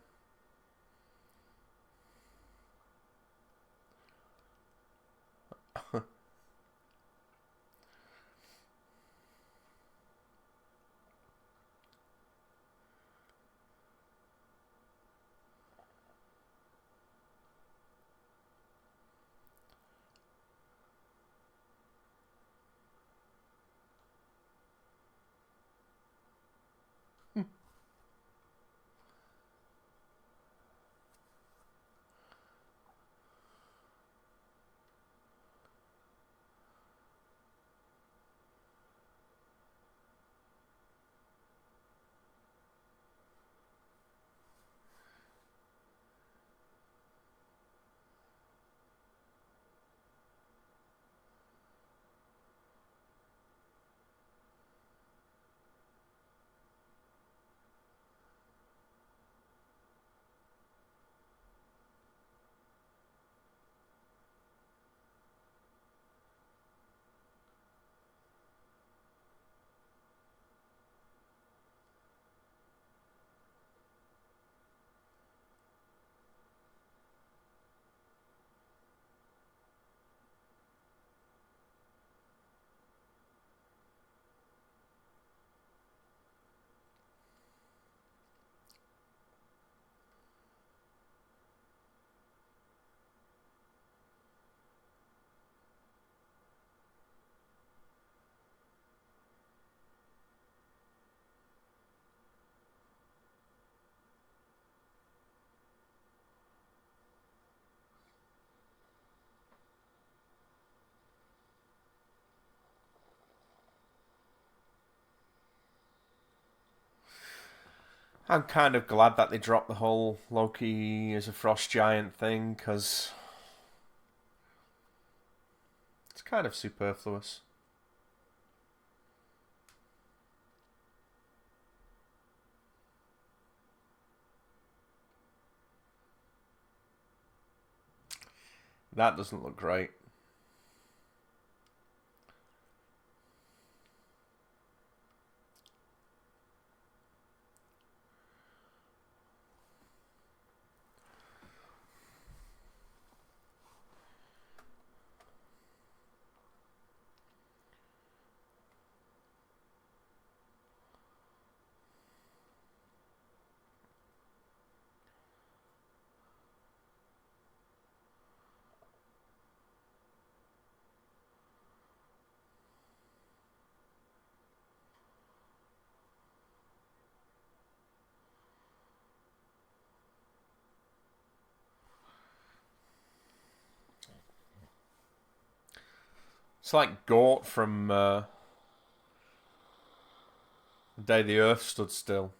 I'm kind of glad that they dropped the whole Loki as a frost giant thing, because it's kind of superfluous. That doesn't look great. It's like Gort from The Day the Earth Stood Still.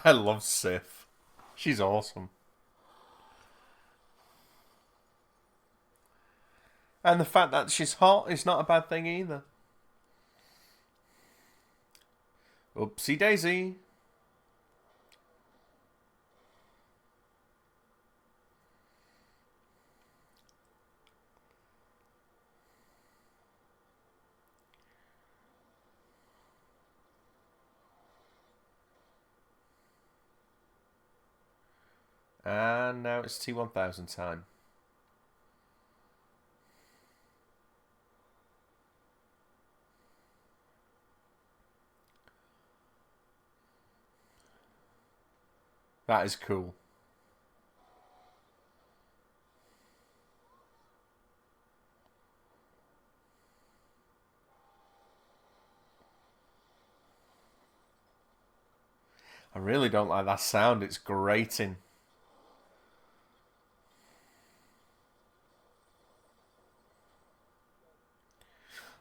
I love Sif. She's awesome. And the fact that she's hot is not a bad thing either. Oopsie daisy. And now it's T1000 time. That is cool. I really don't like that sound. It's grating.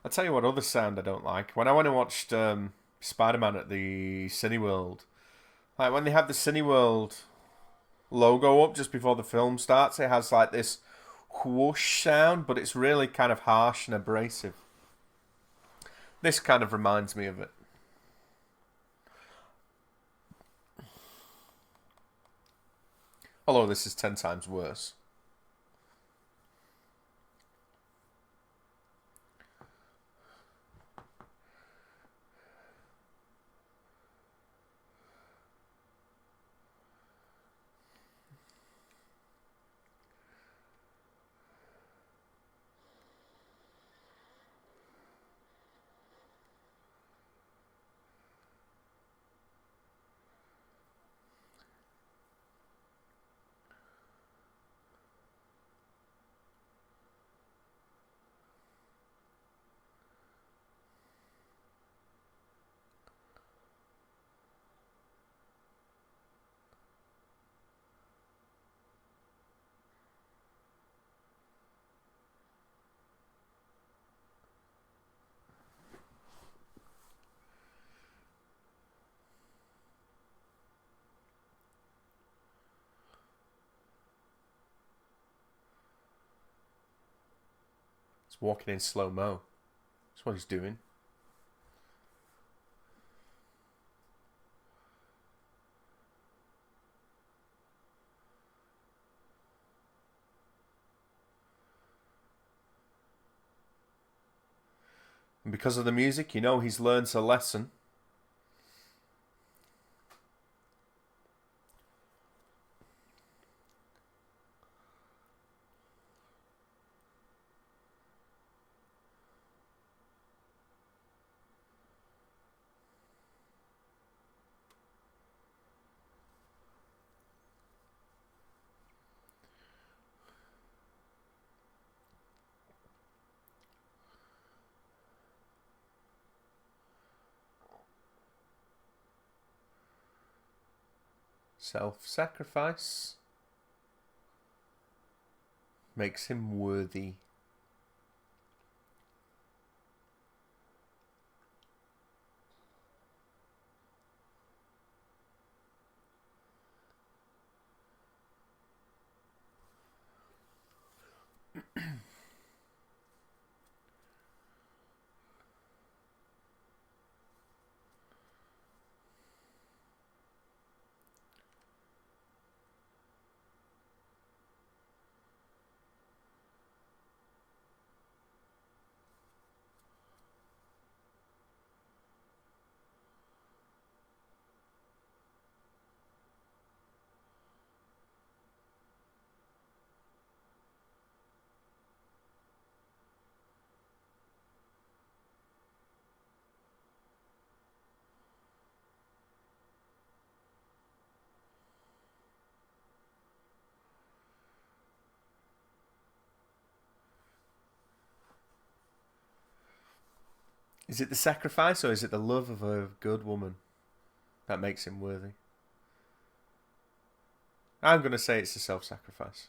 I'll tell you what other sound I don't like. When I went and watched Spider-Man at the Cineworld, like when they have the Cineworld logo up just before the film starts, it has like this whoosh sound, but it's really kind of harsh and abrasive. This kind of reminds me of it. Although this is 10 times worse. It's walking in slow-mo. That's what he's doing. And because of the music, you know he's learned a lesson. Self-sacrifice makes him worthy. Is it the sacrifice or is it the love of a good woman that makes him worthy? I'm going to say it's the self-sacrifice.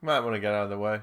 Might want to get out of the way.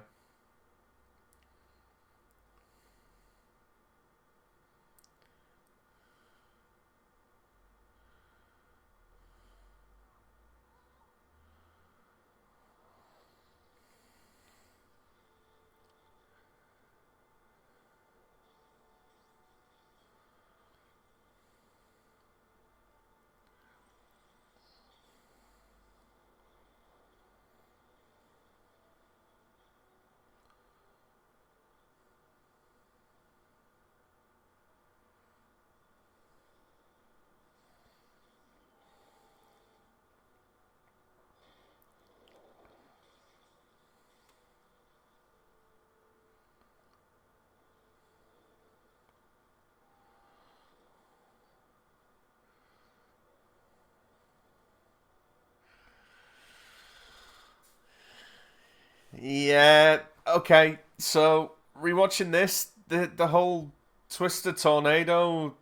Yeah. Okay. So rewatching this, the whole Twister tornado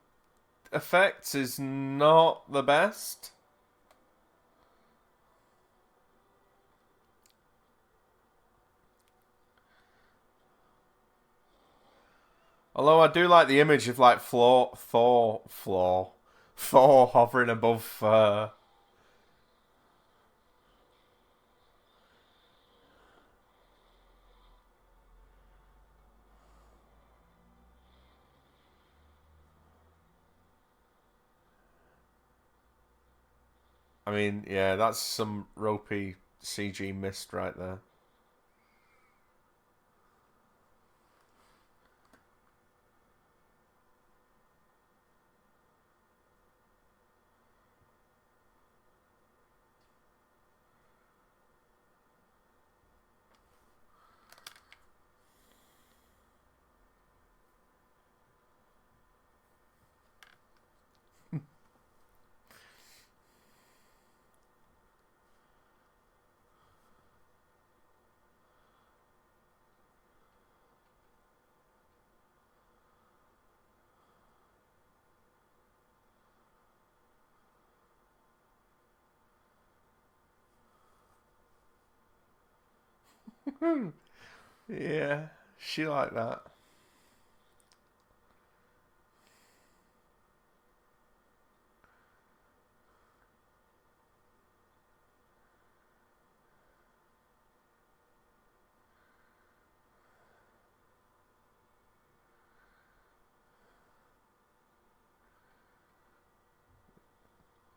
effect is not the best. Although I do like the image of like Thor hovering above. I mean, yeah, that's some ropey CG mist right there. Yeah, she like that.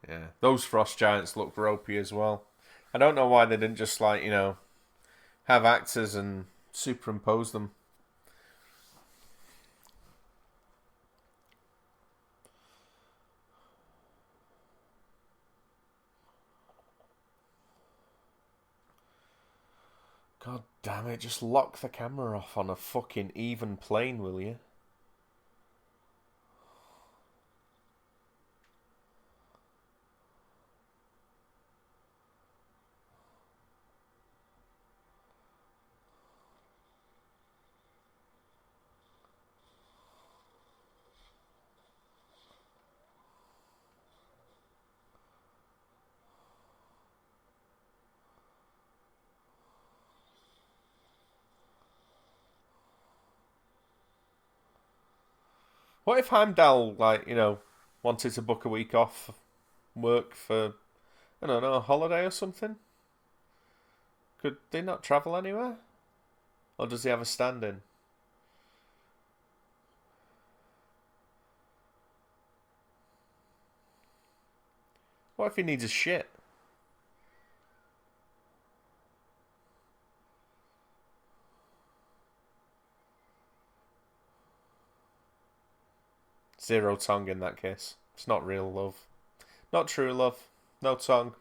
Yeah, those frost giants look ropey as well. I don't know why they didn't just like have actors and superimpose them. God damn it, just lock the camera off on a fucking even plane, will you? What if Heimdall, like, wanted to book a week off work for, I don't know, a holiday or something? Could they not travel anywhere? Or does he have a stand in? What if he needs a shit? Zero tongue in that case. It's not real love. Not true love. No tongue.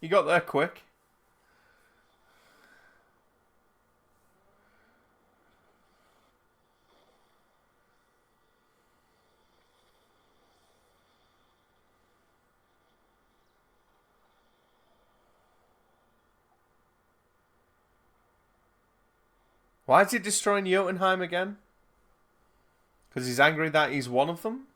You got there quick. Why is he destroying Jotunheim again? Because he's angry that he's one of them?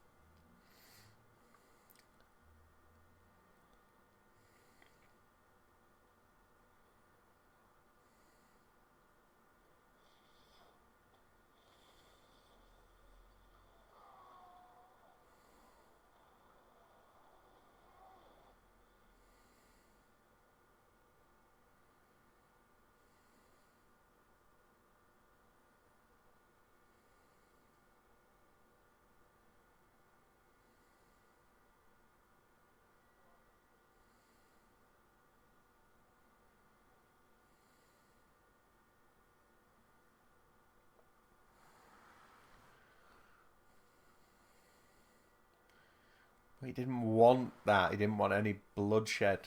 He didn't want that. He didn't want any bloodshed.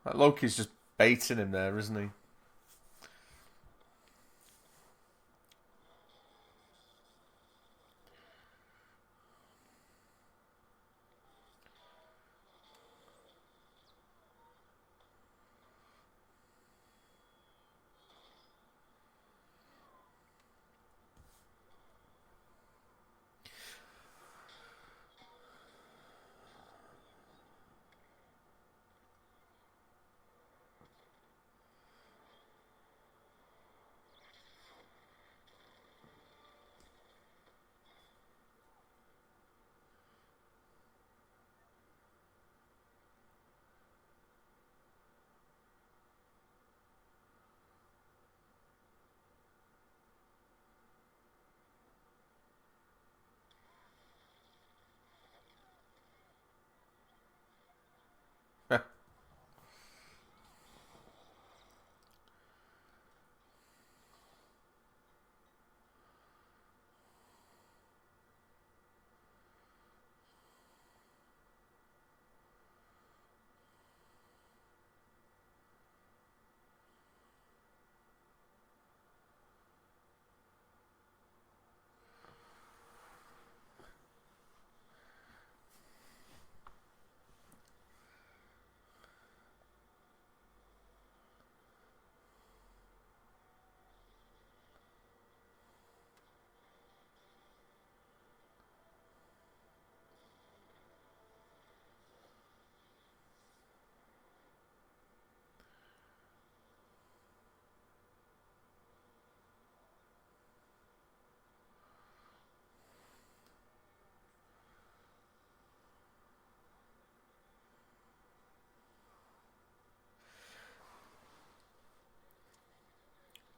Like Loki's just baiting him there, isn't he?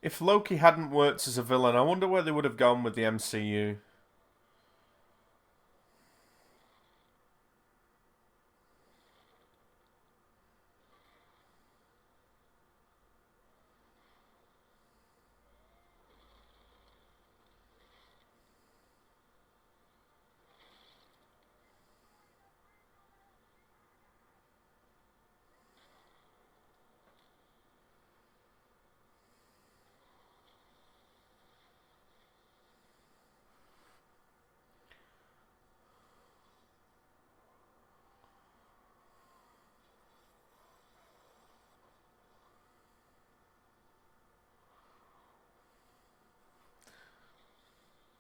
If Loki hadn't worked as a villain, I wonder where they would have gone with the MCU.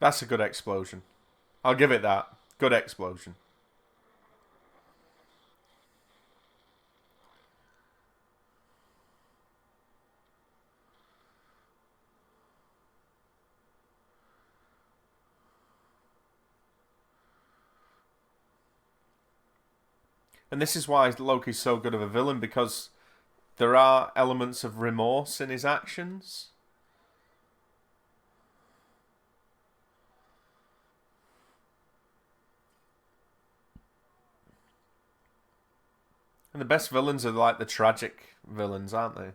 That's a good explosion. I'll give it that. Good explosion. And this is why Loki's so good of a villain, because there are elements of remorse in his actions. And the best villains are like the tragic villains, aren't they?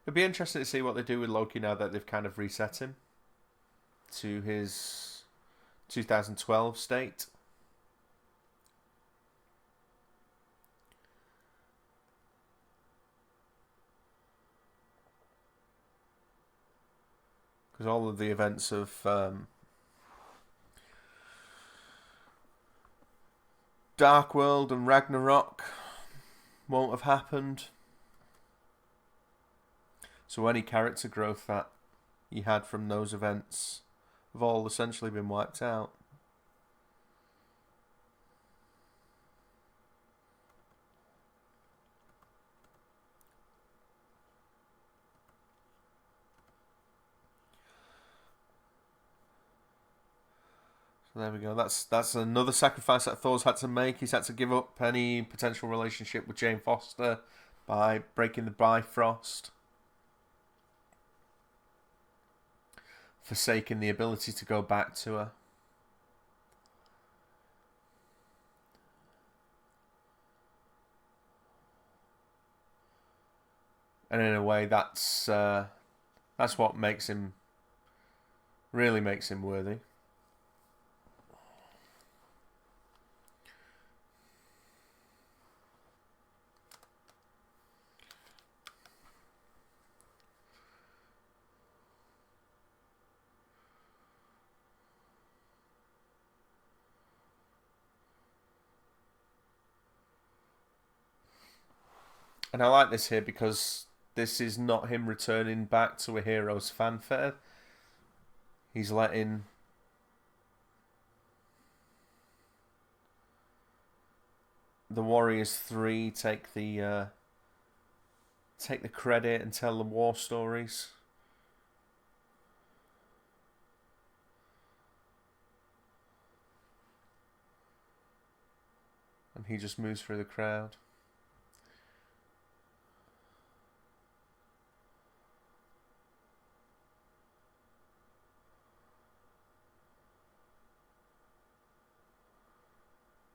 It'd be interesting to see what they do with Loki now that they've kind of reset him to his 2012 state. Because all of the events of Dark World and Ragnarok won't have happened. So any character growth that he had from those events have all essentially been wiped out. So there we go. That's another sacrifice that Thor's had to make. He's had to give up any potential relationship with Jane Foster by breaking the Bifrost. Forsaking the ability to go back to her. And in a way, that's what makes him, really makes him worthy. And I like this here because this is not him returning back to a hero's fanfare. He's letting the Warriors 3 take the credit and tell the war stories. And he just moves through the crowd.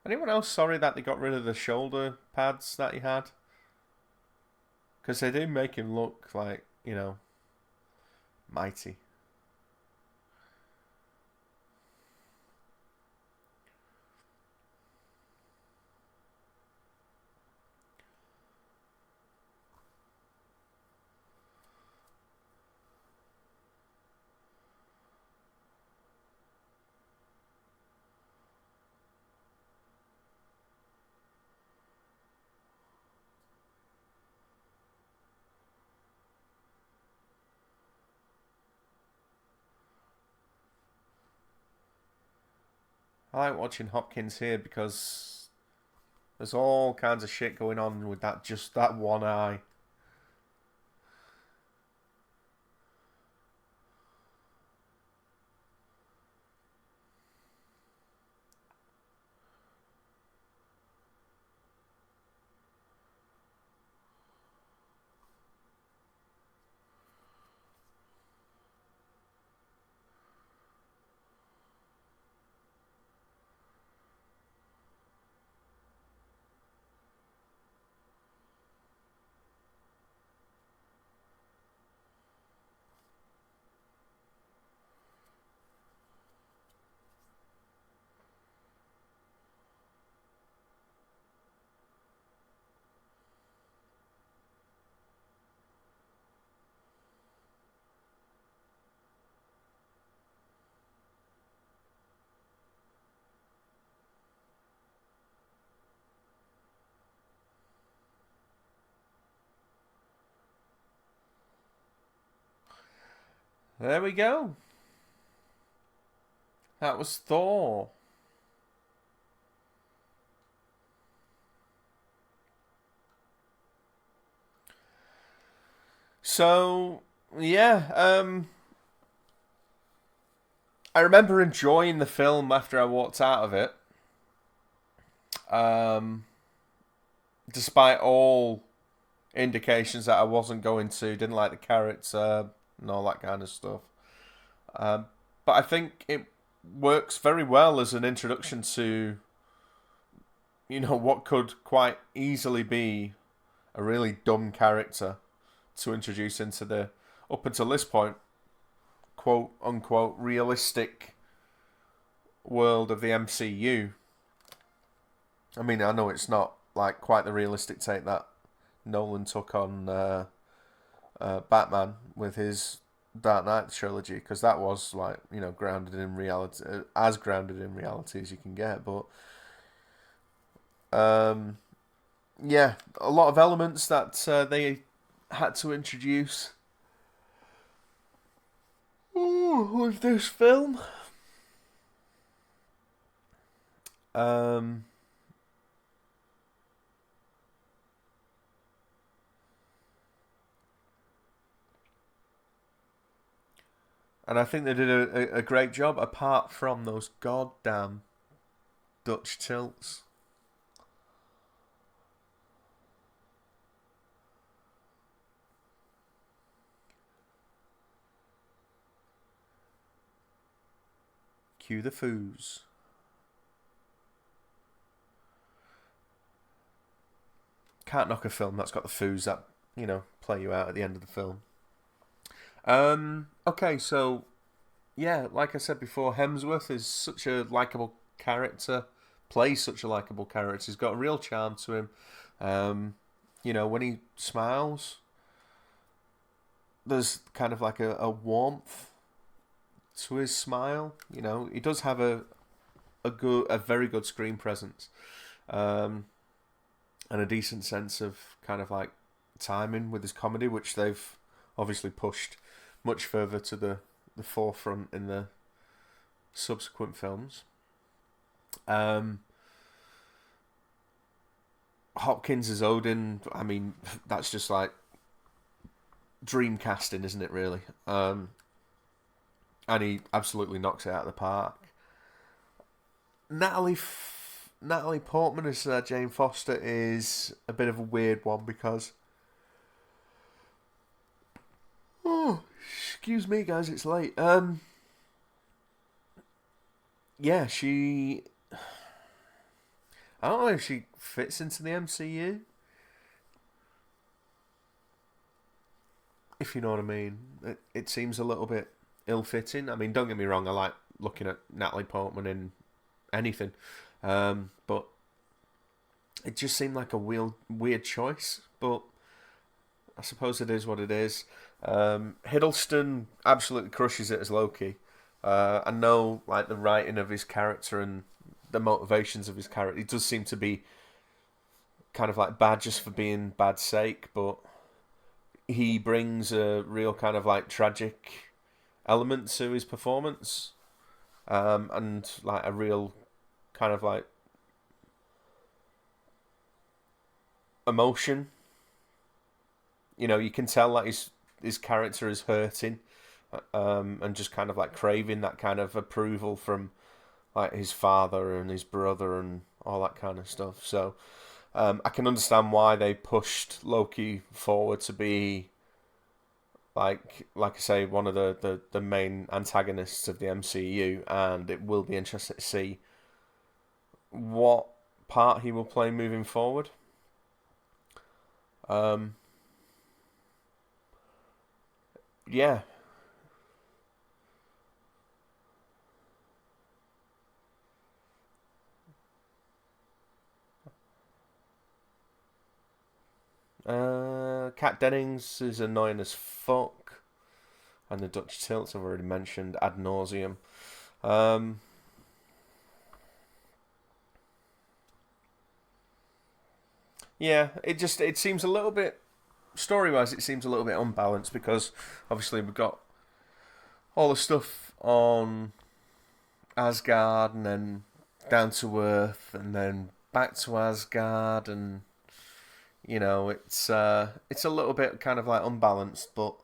Anyone else sorry that they got rid of the shoulder pads that he had? Because they do make him look like, you know, mighty. I like watching Hopkins here because there's all kinds of shit going on with that one eye. There we go. That was Thor. So, yeah, I remember enjoying the film after I walked out of it. Despite all indications that I wasn't going to, didn't like the character and all that kind of stuff. But I think it works very well as an introduction to, what could quite easily be a really dumb character to introduce into the, up until this point, quote unquote, realistic world of the MCU. I mean, I know it's not like quite the realistic take that Nolan took on Batman with his Dark Knight trilogy, because that was like, grounded in reality, as grounded in reality as you can get. But yeah, a lot of elements that they had to introduce with this film. And I think they did a great job, apart from those goddamn Dutch tilts. Cue the foos. Can't knock a film that's got the foos that, play you out at the end of the film. Okay, so yeah, like I said before, Hemsworth is such a likable character, plays such a likable character. He's got a real charm to him. When he smiles, there's kind of like a warmth to his smile. He does have a very good screen presence, and a decent sense of kind of like timing with his comedy, which they've obviously pushed much further to the forefront in the subsequent films. Hopkins as Odin, I mean, that's just like dream casting, isn't it, really? And he absolutely knocks it out of the park. Natalie Portman as Jane Foster is a bit of a weird one because... Oh, excuse me, guys, it's late. Yeah, she... I don't know if she fits into the MCU. If you know what I mean. It seems a little bit ill-fitting. I mean, don't get me wrong, I like looking at Natalie Portman in anything. But it just seemed like a weird choice. But I suppose it is what it is. Hiddleston absolutely crushes it as Loki. I know, like, the writing of his character and the motivations of his character, it does seem to be kind of like bad just for being bad's sake, but he brings a real kind of like tragic element to his performance, and like a real kind of like emotion. You know, you can tell that his character is hurting, and just kind of like craving that kind of approval from like his father and his brother and all that kind of stuff. So I can understand why they pushed Loki forward to be like I say, one of the main antagonists of the MCU, and it will be interesting to see what part he will play moving forward. Yeah. Kat Dennings is annoying as fuck, and the Dutch tilts I've already mentioned ad nauseum. Yeah, it seems a little bit story wise. It seems a little bit unbalanced because obviously we've got all the stuff on Asgard and then down to Earth and then back to Asgard, and you know it's a little bit kind of like unbalanced, but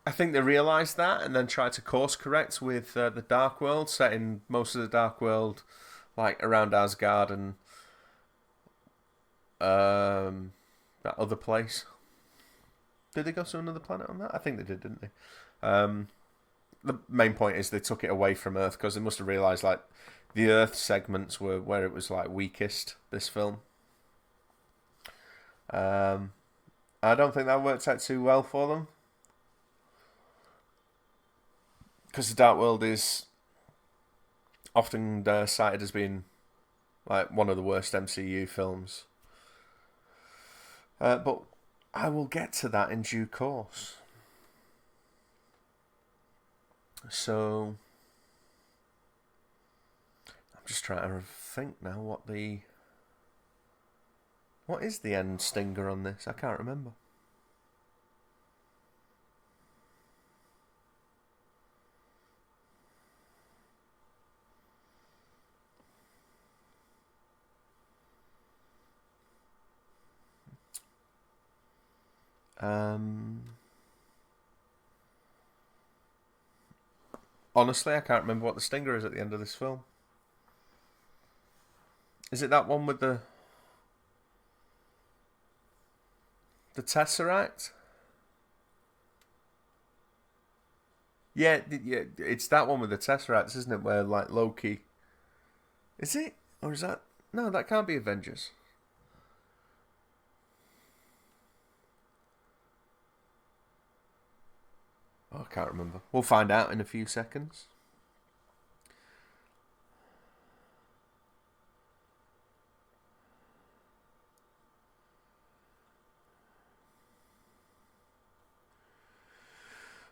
I think they realised that and then tried to course correct with the Dark World, setting most of the Dark World like around Asgard and that other place. Did they go to another planet on that? I think they did, didn't they? The main point is they took it away from Earth because they must have realised like the Earth segments were where it was like weakest. This film. I don't think that worked out too well for them because the Dark World is often cited as being like one of the worst MCU films. But I will get to that in due course. So I'm just trying to think now what is the end stinger on this? I can't remember. Honestly, I can't remember what the stinger is at the end of this film. Is it that one with the Tesseract? Yeah, it's that one with the Tesseract, isn't it? Where like Loki, is it, or is that? No, that can't be Avengers. Oh, I can't remember. We'll find out in a few seconds.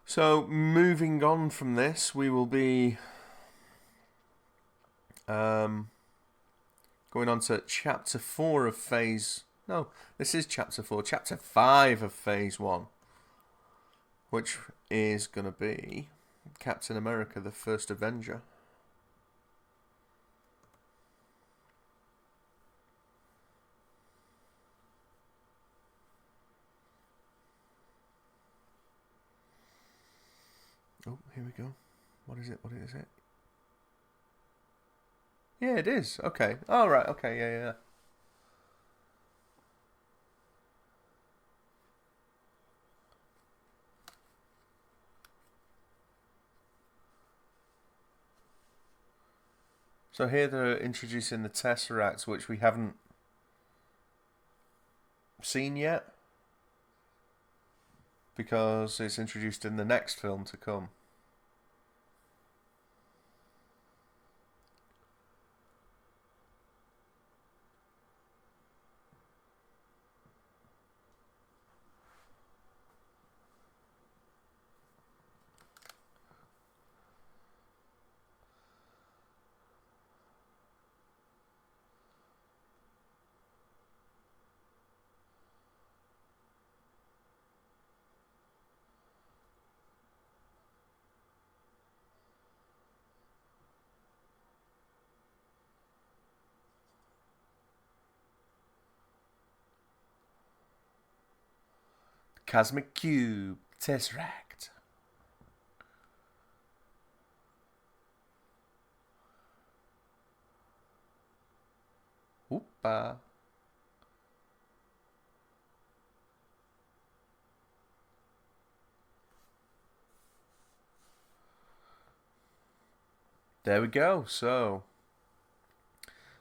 So, moving on from this, we will be going on to Chapter 4 of Phase... No, this is Chapter 4. Chapter 5 of Phase 1. Which is going to be Captain America, the First Avenger. Oh, here we go. What is it? What is it? Yeah, it is. Okay. All right. Okay. Yeah. So here they're introducing the Tesseract, which we haven't seen yet, because it's introduced in the next film to come. Cosmic Cube, Tesseract. Oopa. There we go. So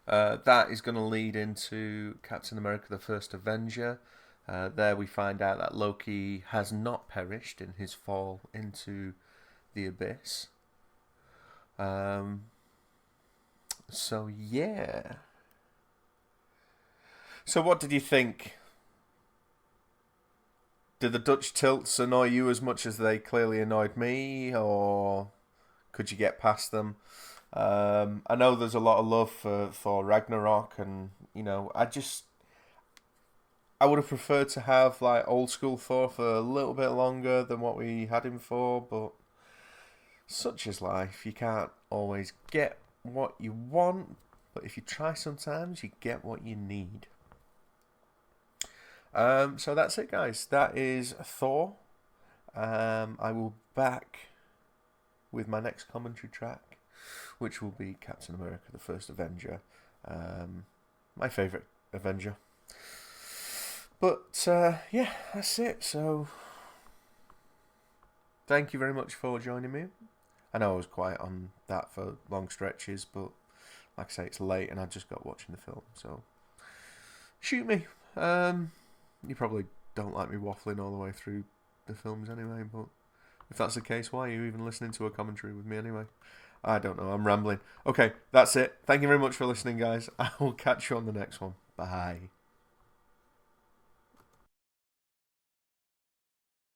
that is going to lead into Captain America: The First Avenger. There we find out that Loki has not perished in his fall into the abyss. So yeah. So what did you think? Did the Dutch tilts annoy you as much as they clearly annoyed me, or could you get past them? I know there's a lot of love for Thor Ragnarok, and I would have preferred to have like old school Thor for a little bit longer than what we had him for, but such is life. You can't always get what you want, but if you try sometimes, you get what you need. So that's it, guys. That is Thor. I will be back with my next commentary track, which will be Captain America: The First Avenger. My favourite Avenger. But yeah, that's it. So thank you very much for joining me. I know I was quiet on that for long stretches, but like I say, it's late and I just got watching the film. So shoot me. You probably don't like me waffling all the way through the films anyway, but if that's the case, why are you even listening to a commentary with me anyway? I don't know, I'm rambling. Okay, that's it. Thank you very much for listening, guys. I will catch you on the next one. Bye.